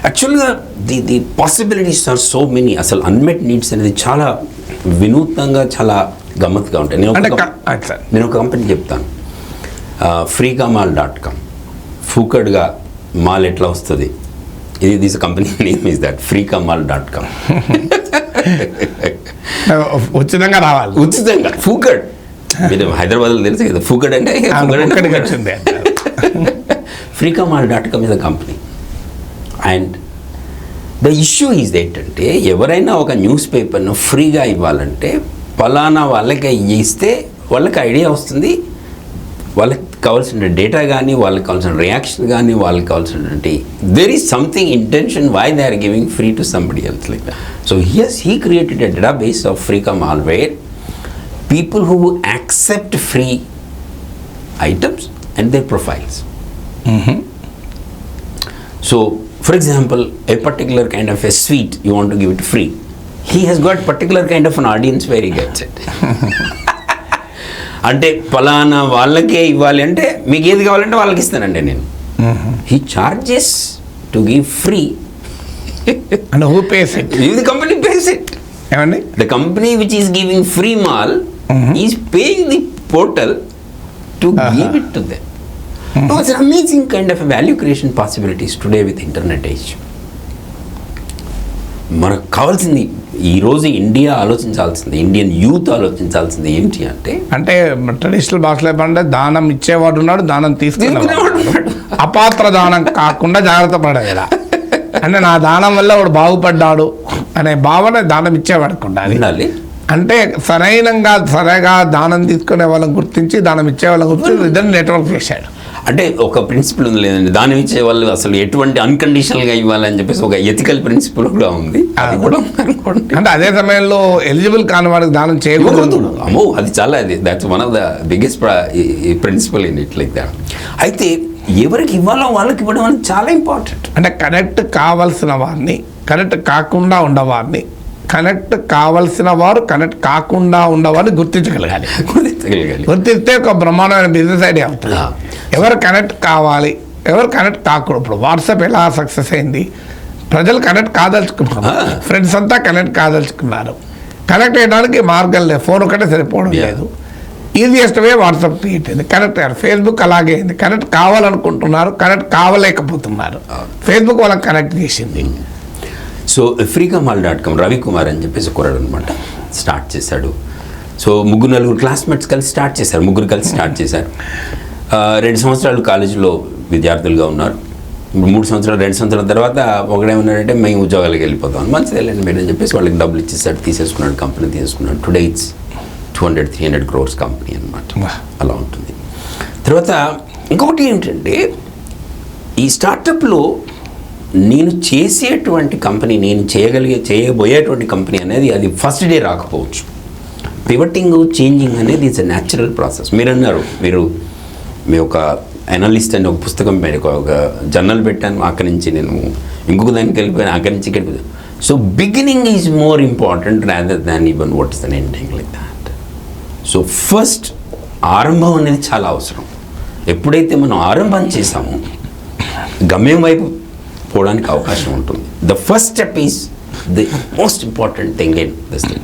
యాక్చువల్గా the possibilities are so many. అసలు అన్మెట్ నీడ్స్ అనేది చాలా వినూత్నంగా, చాలా గమ్మత్తుగా ఉంటాయి. నేను ఒక కంపెనీ చెప్తాను, freekamal.com. ఫూకడ్గా మాల్ ఎట్లా వస్తుంది, ఇది this company name is that, freekamal.com. ఉచితంగా రావాలి, ఉచితంగా ఫూకడ్. మీరు హైదరాబాద్లో తెలుసు కదా ఫూకడ్ అంటే వచ్చింది. freekamal.com is a company. And the issue is ఏంటంటే, ఎవరైనా ఒక న్యూస్ పేపర్ను ఫ్రీగా ఇవ్వాలంటే పలానా వాళ్ళకి ఇస్తే వాళ్ళకి ఐడియా వస్తుంది, వాళ్ళకి కావాల్సిన డేటా కానీ, వాళ్ళకి కావాల్సిన రియాక్షన్ కానీ, వాళ్ళకి కావాల్సినటువంటి there is something intention why they are giving free to somebody else like that. So he created a database of Freekamal where people who accept free items and their profiles. So, for example, a particular kind of a sweet you want to give it free. He has got particular kind of an audience where he gets it. అంటే పలానా వాళ్ళకే ఇవ్వాలి అంటే మీకు ఏది కావాలంటే వాళ్ళకి ఇస్తానండి నేను. He charges to give free. And who pays it? The company pays it. ఏమండి? The company which is giving free mall is paying the portal to give it to them. No, it's an amazing kind of value creation possibilities today with internet age. మనకు కావాల్సింది ఈరోజు India ఆలోచించాల్సింది, Indian youth ఆలోచించాల్సింది ఏంటి అంటే traditional భాషలో చెప్పాలంటే దానం ఇచ్చేవాడు ఉన్నాడు, దానం తీసుకునేవాడు ఉన్నాడు. అపాత్ర దానం కాకుండా జాగ్రత్త పడాలి కదా. అంటే నా దానం వల్ల వాడు బాగుపడ్డాడు అనే భావన దానం ఇచ్చేవాడికి ఉండాలి. అంటే సరిగా దానం తీసుకునే వాళ్ళని గుర్తించి దానం ఇచ్చే వాళ్ళని గుర్తించి ఇద్దరు నెట్వర్క్ చేశాడు. అంటే ఒక ప్రిన్సిపల్ ఉంది లేదండి, దానం ఇచ్చే వాళ్ళు అసలు ఎటువంటి అన్కండిషనల్గా ఇవ్వాలని చెప్పేసి ఒక ఎథికల్ ప్రిన్సిపల్ కూడా ఉంది. అది కూడా అంటే అదే సమయంలో ఎలిజిబుల్ కాని వాడికి దానం చేయకూడదు. అమ్మో, అది చాలా that's one of the biggest principle in it like that. అయితే ఎవరికి ఇవ్వాలో వాళ్ళకి ఇవ్వడం అనేది చాలా ఇంపార్టెంట్. అంటే కనెక్ట్ కావాల్సిన వారిని, కనెక్ట్ కాకుండా ఉండవారిని, కనెక్ట్ కావాల్సిన వారు కనెక్ట్ కాకుండా ఉండవారిని గుర్తించగలగాలి. గుర్తిస్తే ఒక బ్రహ్మాండమైన బిజినెస్ ఐడియా అవుతుంది. ఎవరు కనెక్ట్ కావాలి, ఎవరు కనెక్ట్ కాకూడదు. ఇప్పుడు వాట్సాప్ ఎలా సక్సెస్ అయింది, ప్రజలు కనెక్ట్ కాదలుచుకున్నారు, ఫ్రెండ్స్ అంతా కనెక్ట్ కాదలుచుకున్నారు. కనెక్ట్ అయ్యడానికి మార్గం లేదు, ఫోన్ ఒకటే సరిపోవడం లేదు. ఈజియెస్ట్ వే వాట్సాప్ క్రియేట్ అయింది, కనెక్ట్ అయ్యారు. ఫేస్బుక్ అలాగే అయింది, కనెక్ట్ కావాలనుకుంటున్నారు, కనెక్ట్ కావలేకపోతున్నారు. ఫేస్బుక్ వాళ్ళకి కనెక్ట్ చేసింది. సో freecomal.com రవికుమార్ అని చెప్పేసి కుర్రాడు అనమాట, స్టార్ట్ చేశాడు. సో 3-4 క్లాస్మేట్స్ కలిసి స్టార్ట్ చేశారు, ముగ్గురు కలిసి స్టార్ట్ చేశారు. 2 సంవత్సరాలు కాలేజీలో విద్యార్థులుగా ఉన్నారు. 2 సంవత్సరాల తర్వాత ఒకడేమన్నాడంటే మేము ఉద్యోగాలకు వెళ్ళిపోతాం, మంచిది వెళ్ళండి మీరు అని చెప్పేసి వాళ్ళకి డబ్బులు ఇచ్చేసాడు, తీసేసుకున్నాడు, కంపెనీ తీసేసుకున్నాడు. టుడే ఇట్స్ 200-300 crores కంపెనీ అనమాట, అలా ఉంటుంది. తర్వాత ఇంకొకటి ఏంటంటే ఈ స్టార్టప్లో నేను చేసేటువంటి కంపెనీ, నేను చేయబోయేటువంటి కంపెనీ అనేది అది ఫస్ట్ డే రాకపోవచ్చు. పివటింగ్, చేంజింగ్ అనేది ఇట్స్ ఎ న్యాచురల్ ప్రాసెస్. మీరు అన్నారు, మీ ఒక అనలిస్ట్ అని ఒక పుస్తకం ఒక జర్నల్ పెట్టాను, అక్కడి నుంచి నేను ఇంకొక దానికి వెళ్ళిపోయాను, అక్కడి నుంచి ఇక్కడికి. So beginning is more important rather than even what is the ending like that. So first ఆరంభం అనేది చాలా అవసరం. ఎప్పుడైతే మనం ఆరంభం చేసామో గమ్యం వైపు పోవడానికి అవకాశం ఉంటుంది. The first step is the most important thing in this thing.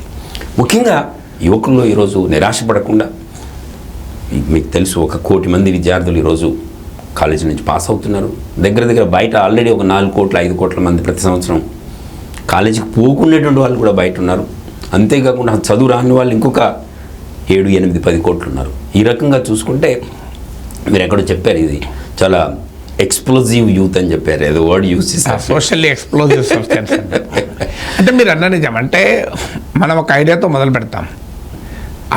ముఖ్యంగా యువకుల్లో ఈరోజు నిరాశపడకుండా, మీకు తెలుసు 1 కోటి మంది విద్యార్థులు ఈరోజు కాలేజీ నుంచి పాస్ అవుతున్నారు. దగ్గర బయట ఆల్రెడీ ఒక 4 కోట్ల 5 కోట్ల మంది ప్రతి సంవత్సరం కాలేజీకి పోకునేటువంటి వాళ్ళు కూడా బయట ఉన్నారు. అంతేకాకుండా చదువు రాని వాళ్ళు ఇంకొక 7, 8, 10 కోట్లు ఉన్నారు. ఈ రకంగా చూసుకుంటే మీరు ఎక్కడో చెప్పారు, ఇది చాలా ఎక్స్ప్లోజివ్ యూత్ అని చెప్పారు, ఏదో వర్డ్ యూజ్ చేశారు, సోషల్లీ ఎక్స్ప్లోజివ్ సబ్స్టెన్స్. అంటే మీరు అన్న నిజం. అంటే మనం ఒక ఐడియాతో మొదలు పెడతాం,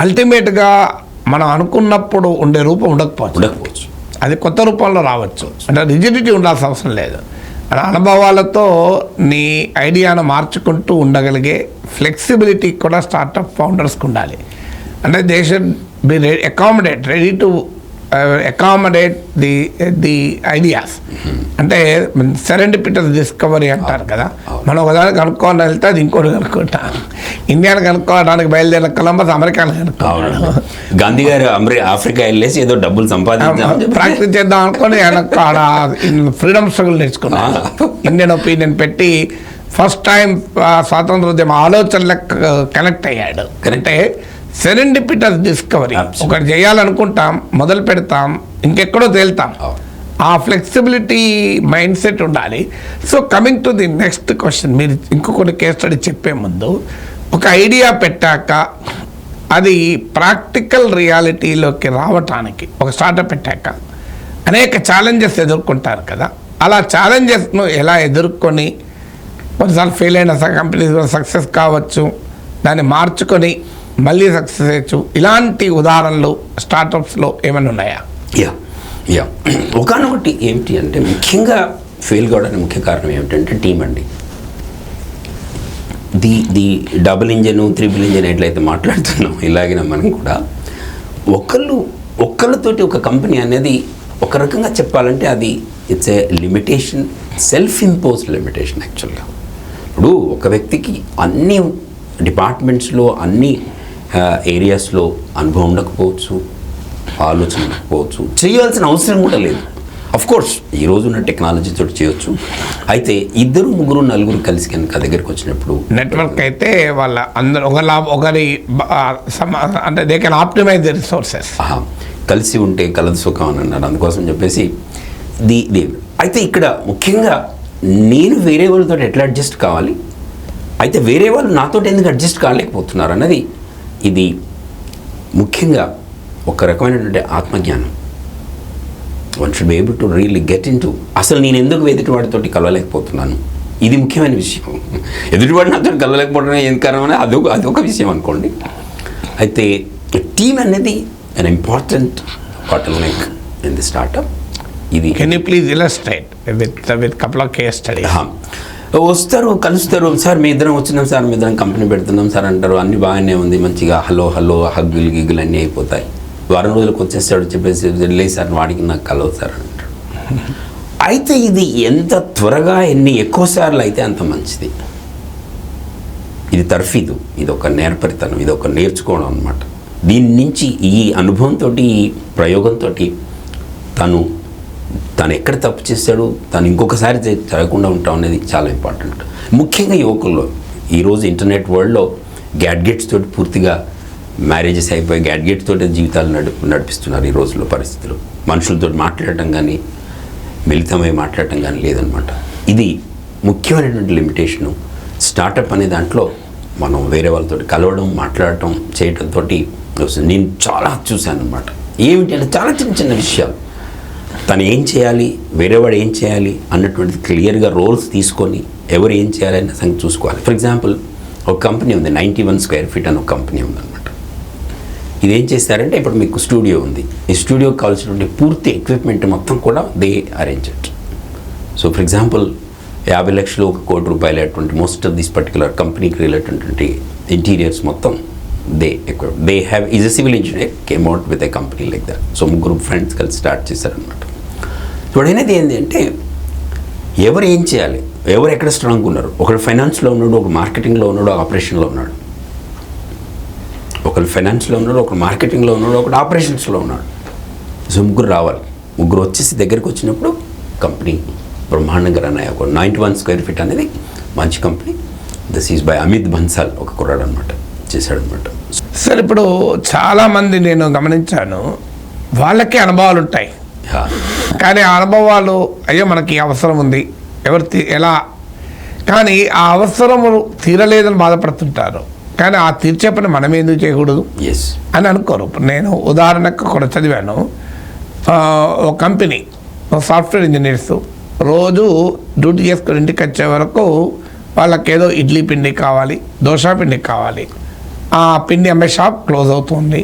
అల్టిమేట్గా మనం అనుకున్నప్పుడు ఉండే రూపం ఉండకపోవచ్చు, అది కొత్త రూపంలో రావచ్చు. అంటే రిజిడిటీ ఉండాల్సిన అవసరం లేదు. మన అనుభవాలతో నీ ఐడియాను మార్చుకుంటూ ఉండగలిగే ఫ్లెక్సిబిలిటీ కూడా స్టార్టప్ ఫౌండర్స్కి ఉండాలి. అంటే they should be ready to accommodate the ideas. అంటే సెరెండిపిటస్ డిస్కవరీ అంటారు కదా, మనం ఒకదానికి కనుక్కోవాలని వెళ్తే అది ఇంకోటి కనుక్కుంటాం. ఇండియాని కనుక్కోవడానికి బయలుదేరిన కొలంబస్ అమెరికాను కనుక్కోవాలి. గాంధీ గారు ఆఫ్రికా వెళ్ళేసి ఏదో డబ్బులు సంపాదించాలి, ప్రాక్టీస్ చేద్దాం అనుకుని ఆడ ఫ్రీడమ్ స్ట్రగుల్ నేర్చుకున్నాను. ఇండియన్ ఒపీనియన్ పెట్టి ఫస్ట్ టైం స్వాతంత్రోద్యమ ఆలోచనలకు కనెక్ట్ అయ్యాడు. అంటే సెరెండిపిటస్ డిస్కవరీ. ఒకటి చేయాలనుకుంటాం, మొదలు పెడతాం, ఇంకెక్కడో తేలుతాం. ఆ ఫ్లెక్సిబిలిటీ మైండ్ సెట్ ఉండాలి. So coming to the next question, మీరు ఇంకొకటి కేస్ స్టడీ చెప్పే ముందు, ఒక ఐడియా పెట్టాక అది ప్రాక్టికల్ రియాలిటీలోకి రావటానికి ఒక స్టార్టప్ పెట్టాక అనేక ఛాలెంజెస్ ఎదుర్కొంటారు కదా, అలా ఛాలెంజెస్ను ఎలా ఎదుర్కొని కొన్నిసార్లు ఫెయిల్ అయిన కంపెనీస్ సక్సెస్ కావచ్చు, దాన్ని మార్చుకొని మళ్ళీ సక్సెస్ అయ్యచ్చు. ఇలాంటి ఉదాహరణలు స్టార్టప్స్లో ఏమైనా ఉన్నాయా? యా ఒకనొకటి ఏమిటి అంటే ముఖ్యంగా ఫెయిల్ కావడానికి ముఖ్య కారణం ఏమిటంటే టీం అండి. The double engine, triple engine ఎట్లయితే మాట్లాడుతున్నాం, ఇలాగిన మనం కూడా ఒక్కళ్ళతోటి ఒక కంపెనీ అనేది ఒక రకంగా చెప్పాలంటే అది it's a limitation, self imposed limitation యాక్చువల్గా. ఇప్పుడు ఒక వ్యక్తికి అన్ని డిపార్ట్మెంట్స్లో అన్ని ఏరియాస్లో అనుభవం ఉండకపోవచ్చు, ఆలోచన ఉండకపోవచ్చు, చేయాల్సిన అవసరం కూడా లేదు. అఫ్కోర్స్ ఈ రోజున్న టెక్నాలజీ తోటి చేయొచ్చు. అయితే 2, 3, 4 కలిసి కనుక దగ్గరికి వచ్చినప్పుడు నెట్వర్క్ అయితే వాళ్ళ అందరూ ఒకరి అంటే they can optimise the resources. కలిసి ఉంటే కలదు సుఖం అని అన్నారు. అందుకోసం చెప్పేసి అయితే ఇక్కడ ముఖ్యంగా నేను వేరే వాళ్ళతో ఎట్లా అడ్జస్ట్ కావాలి, అయితే వేరే వాళ్ళు నాతో ఎందుకు అడ్జస్ట్ కాలేకపోతున్నారు అన్నది ఇది ముఖ్యంగా ఒక రకమైనటువంటి ఆత్మజ్ఞానం. One should be able to really get in to అసలు నేను ఎందుకు ఎదుటివాడితోటి కలవలేకపోతున్నాను, ఇది ముఖ్యమైన విషయం. ఎదుటివాడు నాతో కలవలేకపోవడం ఎందుకు కారణం అదొక విషయం అనుకోండి. అయితే టీమ్ అనేది an important bottleneck in the startup. ఇది can you please illustrate with couple of case studies? వస్తారు, కలుస్తారు, సార్ మీ ఇద్దరం వచ్చినాం సార్, మీ ఇద్దరం కంపెనీ పెడుతున్నాం సార్ అంటారు. అన్నీ బాగానే ఉంది, మంచిగా హలో హగ్గులు గిగ్గులు అన్నీ అయిపోతాయి. వారం రోజులకు వచ్చేస్తాడు, చెప్పేసి లేదు సార్ వాడికి నాకు కలవు సార్ అంటారు. అయితే ఇది ఎంత త్వరగా ఎక్కువ సార్లు అయితే అంత మంచిది. ఇది తర్ఫీదు, ఇది ఒక నేర్పరితనం, ఇది ఒక నేర్చుకోవడం అనమాట. దీని నుంచి ఈ అనుభవంతో, ఈ ప్రయోగంతో తను ఎక్కడ తప్పు చేస్తాడు, తను ఇంకొకసారి జరగకుండా ఉంటాం అనేది చాలా ఇంపార్టెంట్. ముఖ్యంగా యువకుల్లో ఈరోజు ఇంటర్నెట్ వరల్డ్లో గ్యాడ్గెట్స్ తోటి పూర్తిగా మ్యారేజెస్ అయిపోయి గ్యాడ్గెట్స్ తోటి జీవితాలు నడిపిస్తున్నారు ఈ రోజుల్లో పరిస్థితులు. మనుషులతో మాట్లాడటం కానీ మిళితమై మాట్లాడటం కానీ లేదనమాట. ఇది ముఖ్యమైనటువంటి లిమిటేషను. స్టార్టప్ అనే దాంట్లో మనం వేరే వాళ్ళతో కలవడం, మాట్లాడటం, చేయడంతో నేను చాలా చూశాను అనమాట. ఏమిటి అంటే చాలా చిన్న చిన్న విషయాలు, తను ఏం చేయాలి, వేరేవాడు ఏం చేయాలి అన్నటువంటిది క్లియర్గా రోల్స్ తీసుకొని ఎవరు ఏం చేయాలి అన్న సంగతి చూసుకోవాలి. ఫర్ ఎగ్జాంపుల్ ఒక కంపెనీ ఉంది, 91 స్క్వేర్ ఫీట్ అని ఒక కంపెనీ ఉందన్నమాట. ఇదేం చేస్తారంటే ఇప్పుడు మీకు స్టూడియో ఉంది, ఈ స్టూడియోకి కావాల్సినటువంటి పూర్తి ఎక్విప్మెంట్ మొత్తం కూడా they arranged. So for example 50 లక్షలు, 1 కోటి రూపాయలు అటువంటి మోస్ట్ ఆఫ్ దిస్ పర్టికులర్ కంపెనీకి రిలేటెడ్ ఇంటీరియర్స్ మొత్తం they have is a civil engineer came out with a company like that. So ముగ్గురు ఫ్రెండ్స్ కలిసి స్టార్ట్ చేశారనమాట. ఇప్పుడు అనేది ఏంటి అంటే ఎవరు ఏం చేయాలి, ఎవరు ఎక్కడ స్ట్రాంగ్ ఉన్నారు. ఒకడు ఫైనాన్స్లో ఉన్నాడు, ఒకడు మార్కెటింగ్లో ఉన్నాడు, ఆపరేషన్లో ఉన్నాడు. ఒకరు ఫైనాన్స్లో ఉన్నాడు, ఒకడు మార్కెటింగ్లో ఉన్నాడు, ఒకడు ఆపరేషన్స్లో ఉన్నాడు. సో ముగ్గురు రావాలి. ముగ్గురు వచ్చేసి దగ్గరికి వచ్చినప్పుడు కంపెనీ బ్రహ్మాండంగా రన్ అయ్యా. ఒక 91 స్క్వేర్ ఫీట్ అనేది మంచి company. This is by Amit Bansal, ఒక కుర్రాడు అనమాట, చేశాడనమాట. సార్ ఇప్పుడు చాలామంది నేను గమనించాను, వాళ్ళకే అనుభవాలు ఉంటాయి, కానీ ఆ అనుభవాలు అయ్యో మనకి అవసరం ఉంది ఎలా, కానీ ఆ అవసరము తీరలేదని బాధపడుతుంటారు. కానీ ఆ తీర్చే పని మనం ఎందుకు చేయకూడదు అని అనుకోరు. నేను ఉదాహరణకు కూడా చదివాను, ఒక కంపెనీ సాఫ్ట్వేర్ ఇంజనీర్స్ రోజు డ్యూటీ చేసుకుని ఇంటికి వచ్చే వరకు వాళ్ళకి ఏదో ఇడ్లీ పిండి కావాలి, దోశ పిండి కావాలి. ఆ పిండి అమ్మే షాప్ క్లోజ్ అవుతుంది,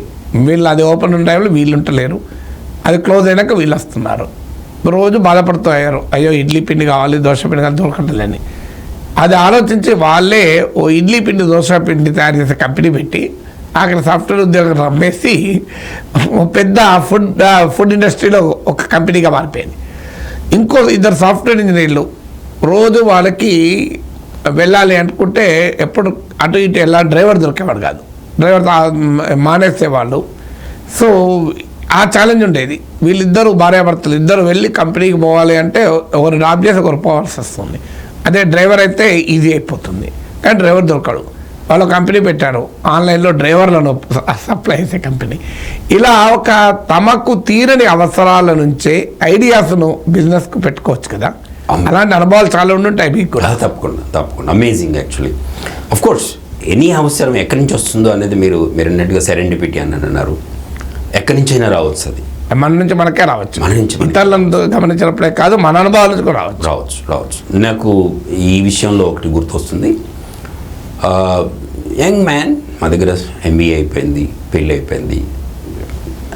వీళ్ళు అది ఓపెన్ ఉన్న టైంలో వీళ్ళు ఉంటలేరు, అది క్లోజ్ అయినాక వీళ్ళు వస్తున్నారు. రోజు బాధపడుతూ అయ్యారు, అయ్యో ఇడ్లీ పిండి కావాలి, దోశ పిండి కానీ దొరకట్లేదని. అది ఆలోచించి వాళ్ళే ఓ ఇడ్లీ పిండి, దోశ పిండి తయారు చేసే కంపెనీ పెట్టి అక్కడ సాఫ్ట్వేర్ ఉద్యోగం రమ్మేసి పెద్ద ఫుడ్ ఇండస్ట్రీలో ఒక కంపెనీగా మారిపోయింది. ఇంకో 2 సాఫ్ట్వేర్ ఇంజనీర్లు రోజు వాళ్ళకి వెళ్ళాలి అనుకుంటే ఎప్పుడు అటు ఇటు వెళ్ళాలి, డ్రైవర్ దొరికేవాడు కాదు, డ్రైవర్ మానేసేవాళ్ళు. సో ఆ ఛాలెంజ్ ఉండేది. వీళ్ళిద్దరూ భార్యాభర్తలు ఇద్దరు వెళ్ళి కంపెనీకి పోవాలి అంటే ఒకరు డ్రాప్ చేసి ఒకరు పోవాల్సి వస్తుంది. అదే డ్రైవర్ అయితే ఈజీ అయిపోతుంది, కానీ డ్రైవర్ దొరకడు. వాళ్ళు కంపెనీ పెట్టారు, ఆన్లైన్లో డ్రైవర్లను సప్లై చేసే కంపెనీ. ఇలా ఒక తమకు తీరని అవసరాల నుంచే ఐడియాస్ను బిజినెస్కు పెట్టుకోవచ్చు కదా. అలాంటి అనుభవాలు చాలా ఉండుంటాయి మీకు కూడా. తప్పకుండా amazing. Actually of course any అవసరం ఎక్కడి నుంచి వస్తుందో అనేది మీరు అన్నట్టుగా సెరెండిపిటీ అని అన్నారు. ఎక్కడి నుంచైనా రావచ్చు, అది మన నుంచి మనకే రావచ్చు, మన నుంచి ఇతరులను గమనించినప్పుడే కాదు మన అనుభవాల నుంచి కూడా రావచ్చు. నాకు ఈ విషయంలో ఒకటి గుర్తొస్తుంది. యంగ్ మ్యాన్ మా దగ్గర MBA అయిపోయింది, పెళ్ళి అయిపోయింది.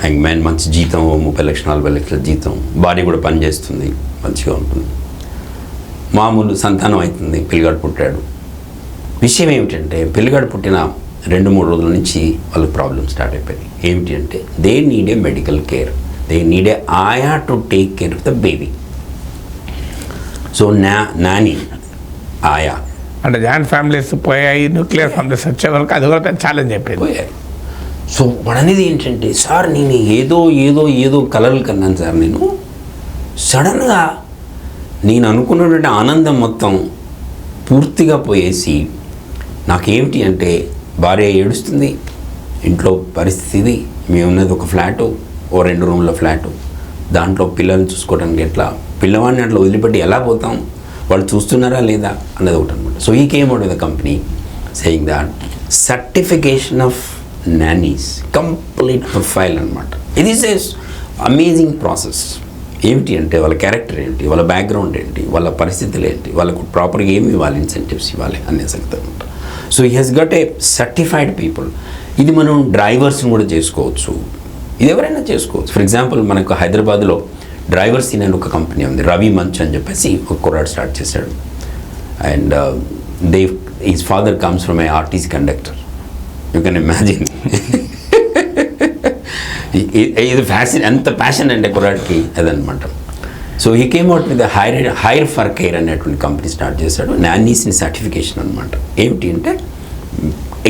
యంగ్ మ్యాన్ మంచి జీతం, 30 లక్షలు 40 లక్షల జీతం, భార్య కూడా పని చేస్తుంది, మంచిగా ఉంటుంది. మామూలు సంతానం అవుతుంది, పిల్లగాడు పుట్టాడు. విషయం ఏమిటంటే పిల్లగాడు పుట్టిన 2-3 రోజుల నుంచి వాళ్ళకి ప్రాబ్లమ్ స్టార్ట్ అయిపోయింది. ఏమిటి అంటే they need a medical care, they need a ayah to take care of the baby. So nanny ayah అంటే జాయింట్ ఫ్యామిలీస్ పోయాయి, న్యూక్లియర్ ఫ్యామిలీస్ వచ్చే వరకు అది కూడా ఛాలెంజ్ అయిపోయింది. పోయాయి. సో వాడనేది ఏంటంటే సార్ నేను ఏదో కలలు కన్నాను సార్, నేను సడన్గా నేను అనుకున్నటువంటి ఆనందం మొత్తం పూర్తిగా పోయేసి నాకేమిటి అంటే భార్య ఏడుస్తుంది, ఇంట్లో పరిస్థితి ఇది, మేమున్నది ఒక ఫ్లాటు, ఓ 2 రూమ్ల ఫ్లాటు, దాంట్లో పిల్లల్ని చూసుకోవడానికి ఎట్లా, పిల్లవాడిని అట్లా వదిలిపెట్టి ఎలా పోతాం, వాళ్ళు చూస్తున్నారా లేదా అన్నది ఒకటి అనమాట. సో ఈ came out with the company saying that certification of Nani's, complete profile అనమాట. ఇది ఈస్ అమేజింగ్ ప్రాసెస్. ఏమిటి అంటే వాళ్ళ క్యారెక్టర్ ఏంటి, వాళ్ళ బ్యాక్గ్రౌండ్ ఏంటి, వాళ్ళ పరిస్థితులు ఏంటి, వాళ్ళకు ప్రాపర్గా ఏమి ఇవ్వాలి, ఇన్సెంటివ్స్ ఇవ్వాలి అనే సంగతి అనమాట. So he he's got a certified people. ఇది మనం డ్రైవర్స్ని కూడా చేసుకోవచ్చు, ఇది ఎవరైనా చేసుకోవచ్చు. ఫర్ ఎగ్జాంపుల్ మనకు హైదరాబాద్లో డ్రైవర్స్ అనే ఒక కంపెనీ ఉంది, రవి మంచ్ అని చెప్పేసి ఒక కుర్రాడు స్టార్ట్ చేశాడు. And his father comes from a RTC conductor. You can imagine. ఇది ఫ్యాషన్, ఎంత ప్యాషన్ అంటే కుర్రాడికి అదనమాట. So he came out with hire for care అనేటువంటి కంపెనీ స్టార్ట్ చేశాడు. నానీస్ని సర్టిఫికేషన్ అనమాట. ఏమిటి అంటే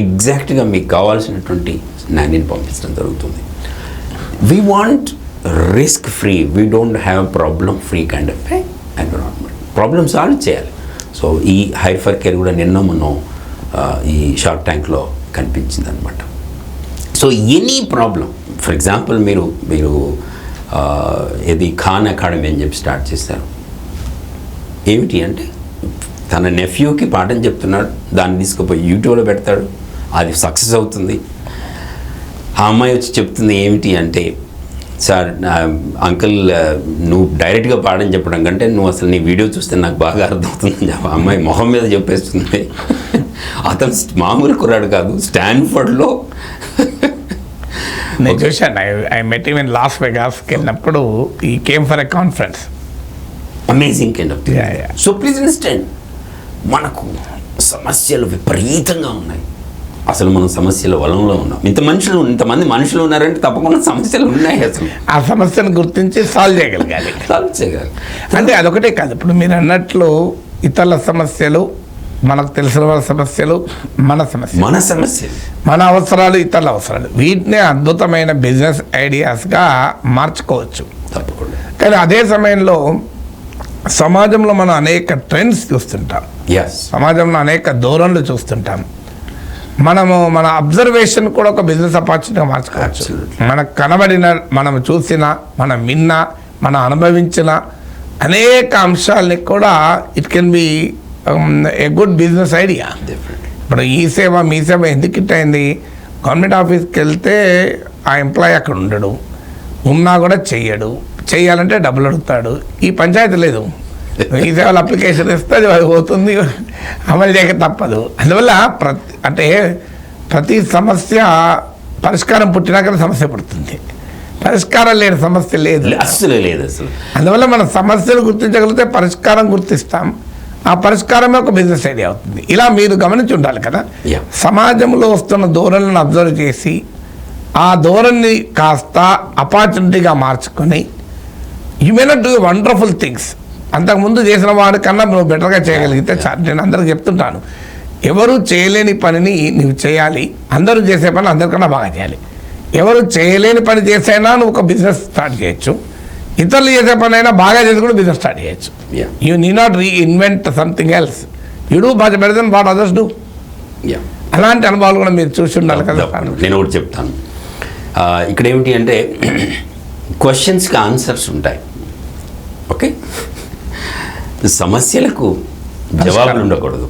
ఎగ్జాక్ట్గా మీకు కావాల్సినటువంటి నానీని పంపించడం జరుగుతుంది. We want risk free, we don't have problem free kind of environment. Problem solve చేయాలి. సో ఈ హైర్ ఫర్ కేర్ కూడా నిన్న మనం ఈ షార్క్ ట్యాంక్లో కనిపించింది అనమాట. So any problem, for example మీరు ఇది ఖాన్ అకాడమీ అని చెప్పి స్టార్ట్ చేస్తారు. ఏమిటి అంటే తన నెఫ్యూకి పాఠం చెప్తున్నాడు, దాన్ని తీసుకుపోయి యూట్యూబ్లో పెడతాడు, అది సక్సెస్ అవుతుంది. ఆ అమ్మాయి వచ్చి చెప్తుంది ఏమిటి అంటే, సార్ అంకుల్ నువ్వు డైరెక్ట్గా పాఠం చెప్పడం కంటే నువ్వు అసలు నీ వీడియో చూస్తే నాకు బాగా అర్థమవుతుంది. ఆ అమ్మాయి మొహం మీద చెప్పేస్తుంది. అతను మామూలు కుర్రాడు కాదు, స్టాన్ఫర్డ్లో. నేను చూశాను, ఐ మెట్ ఈవెన్ ఇన్ లాస్ వెగాస్కి వెళ్ళినప్పుడు ఈ came for a conference. Amazing kind of thing. Yeah, yeah. So please understand, మనకు సమస్యలు విపరీతంగా ఉన్నాయి. అసలు మనం సమస్యల వలంలో ఉన్నాం. ఇంతమంది మనుషులు ఉన్నారంటే తప్పకుండా సమస్యలు ఉన్నాయి. అసలు ఆ సమస్యను గుర్తించి సాల్వ్ చేయగలగాలి. సాల్వ్ చేయగలి. అంటే అదొకటే కాదు, ఇప్పుడు మీరు అన్నట్లు ఇతరుల సమస్యలు, మనకు తెలిసిన వాళ్ళ సమస్యలు, మన సమస్యలు, మన అవసరాలు, ఇతరుల అవసరాలు, వీటినే అద్భుతమైన బిజినెస్ ఐడియాస్గా మార్చుకోవచ్చు తప్పకుండా. కానీ అదే సమయంలో సమాజంలో మనం అనేక ట్రెండ్స్ చూస్తుంటాం, సమాజంలో అనేక ధోరణులు చూస్తుంటాం. మన అబ్జర్వేషన్ కూడా ఒక బిజినెస్ ఆపర్చునిటీగా మార్చుకోవచ్చు. మనకు కనబడిన, మనం చూసిన, మనం విన్న, మనం అనుభవించిన అనేక అంశాలని కూడా it can be a good business idea. ఇప్పుడు ఈ సేవ, మీ సేవ ఎందుకు ఇట్ అయింది? గవర్నమెంట్ ఆఫీస్కి వెళ్తే ఆ ఎంప్లాయీ అక్కడ ఉండడు, ఉన్నా కూడా చెయ్యడు, చెయ్యాలంటే డబ్బులు అడుగుతాడు. ఈ పంచాయతీ లేదు, ఈ సేవలు అప్లికేషన్ ఇస్తే అది పోతుంది, అమలు చేయక తప్పదు. అందువల్ల ప్రతి సమస్య పరిష్కారం పుట్టినాక సమస్య పుడుతుంది, పరిష్కారం లేని సమస్య లేదు, అసలు లేదు అసలు. అందువల్ల మనం సమస్యలు గుర్తించగలిగితే పరిష్కారం గుర్తిస్తాం, ఆ పరిష్కారమే ఒక బిజినెస్ ఐడియా అవుతుంది. ఇలా మీరు గమనించి ఉండాలి కదా. సమాజంలో వస్తున్న ధోరణులను అబ్జర్వ్ చేసి ఆ ధోరణిని కాస్త ఆపర్చునిటీగా మార్చుకొని you may not do wonderful things. అంతకుముందు చేసిన వాడి కన్నా నువ్వు బెటర్గా చేయగలిగితే చాలు. నేను అందరికి చెప్తుంటాను, ఎవరు చేయలేని పనిని నువ్వు చేయాలి, అందరూ చేసే పని అందరికన్నా బాగా చేయాలి. ఎవరు చేయలేని పని చేసైనా నువ్వు ఒక బిజినెస్ స్టార్ట్ చేయొచ్చు, ఇతరులు చేసే పని అయినా బాగా చేసి కూడా బిజినెస్ స్టార్ట్ చేయొచ్చు. You need not reinvent something else, you do much better then what others do. అలాంటి అనుభవాలు కూడా మీరు చూసి ఉండాలి కదా. నేను ఒకటి చెప్తాను, ఇక్కడ ఏమిటి అంటే క్వశ్చన్స్కి ఆన్సర్స్ ఉంటాయి. ఓకే, సమస్యలకు జవాబులు ఉండకూడదు,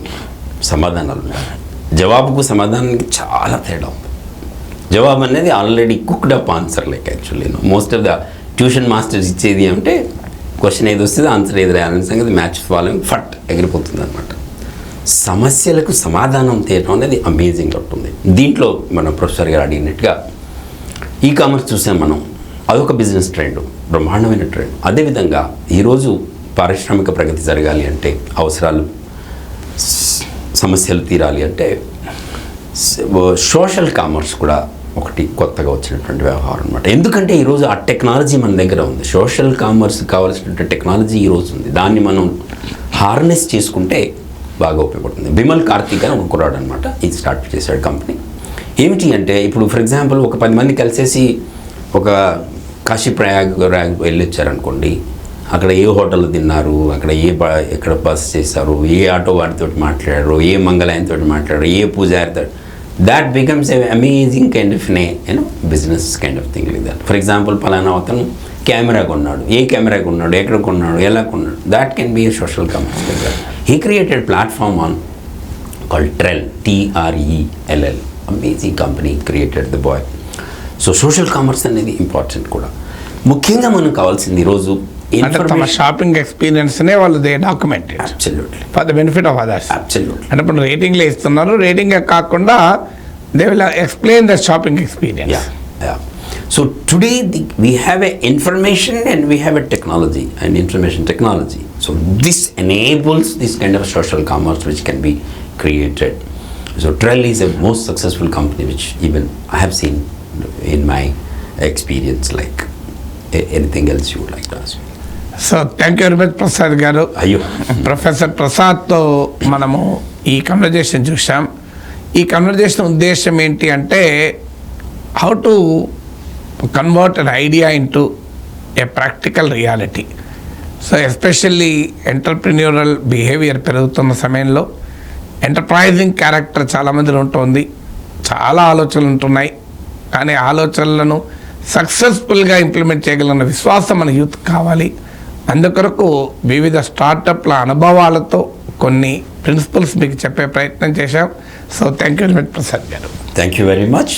సమాధానాలు ఉండాలి. జవాబుకు సమాధానానికి చాలా తేడా ఉంది. జవాబు అనేది already cooked up answer. Like actually most of the tuition masters ఇచ్చేది అంటే క్వశ్చన్ ఏది వస్తుంది, ఆన్సర్ ఏది రాయాలని సంగతి మ్యాచ్ ఫాలోయింగ్ ఫట్ ఎగిరిపోతుంది అనమాట. సమస్యలకు సమాధానం తేయడం అనేది అమేజింగ్ ఉంటుంది. దీంట్లో మన ప్రొఫెసర్ గారు అడిగినట్టుగా ఈ కామర్స్ చూసాం మనం, అదొక బిజినెస్ ట్రెండ్, బ్రహ్మాండమైన ట్రెండ్. అదేవిధంగా ఈరోజు పారిశ్రామిక ప్రగతి జరగాలి అంటే, అవసరాలు సమస్యలు తీరాలి అంటే సోషల్ కామర్స్ కూడా ఒకటి కొత్తగా వచ్చినటువంటి వ్యవహారం అనమాట. ఎందుకంటే ఈరోజు ఆ టెక్నాలజీ మన దగ్గర ఉంది. సోషల్ కామర్స్ కావాల్సినటువంటి టెక్నాలజీ ఈరోజు ఉంది, దాన్ని మనం హార్నెస్ చేసుకుంటే బాగా ఉపయోగపడుతుంది. బిమల్ కార్తిక్ అని ఒక కుర్రాడు అనమాట, ఇది స్టార్ట్ చేశాడు కంపెనీ. ఏమిటి అంటే ఇప్పుడు ఫర్ ఎగ్జాంపుల్ ఒక 10 మంది కలిసేసి ఒక కాశీ ప్రయాగ్ వెళ్ళొచ్చారనుకోండి, అక్కడ ఏ హోటల్ తిన్నారు, అక్కడ ఎక్కడ బస్ చేశారు, ఏ ఆటో వాడితో మాట్లాడారు, ఏ మంగళాయంతో మాట్లాడారు, ఏ పూజారితో that becomes an amazing kind of business kind of thing like that. For example, పలానా అతను కెమెరా కొన్నాడు, ఏ కెమెరా కొన్నాడు, ఎక్కడ కొన్నాడు, ఎలా కొన్నాడు, that can be a social commerce like that. He created platform on called Trell, TRELL. Amazing company created the boy. So social commerce అనేది important కూడా. ముఖ్యంగా మనకు కావాల్సింది ఈరోజు అంటే తమ షాపింగ్ ఎక్స్పీరియన్స్నే వాళ్ళు they document absolutely for the benefit of others. Absolutely. అంటే ఇప్పుడు రేటింగ్లే ఇస్తున్నారు, రేటింగే కాకుండా they will explain the shopping experience. So today we have a information and we have a technology and information technology. So this enables this kind of social commerce which can be created. So Trell is a most successful company which even I have seen in my experience, like anything else you would like to ask me. So thank you very much Prasad గారు. అయ్యో, professor ప్రసాద్తో మనము ఈ conversation చూసాం. ఈ conversation ఉద్దేశం ఏంటి అంటే how to convert an idea into a practical reality. So especially entrepreneurial behaviour పెరుగుతున్న సమయంలో ఎంటర్ప్రైజింగ్ క్యారెక్టర్ చాలామందిలో ఉంటుంది, చాలా ఆలోచనలు ఉంటున్నాయి, కానీ ఆలోచనలను సక్సెస్ఫుల్గా ఇంప్లిమెంట్ చేయగలిగిన విశ్వాసం మన యూత్ కావాలి. అందుకొరకు వివిధ స్టార్టప్ల అనుభవాలతో కొన్ని ప్రిన్సిపల్స్ మీకు చెప్పే ప్రయత్నం చేశాం. So thank you very much Prasad గారు. Thank you very much.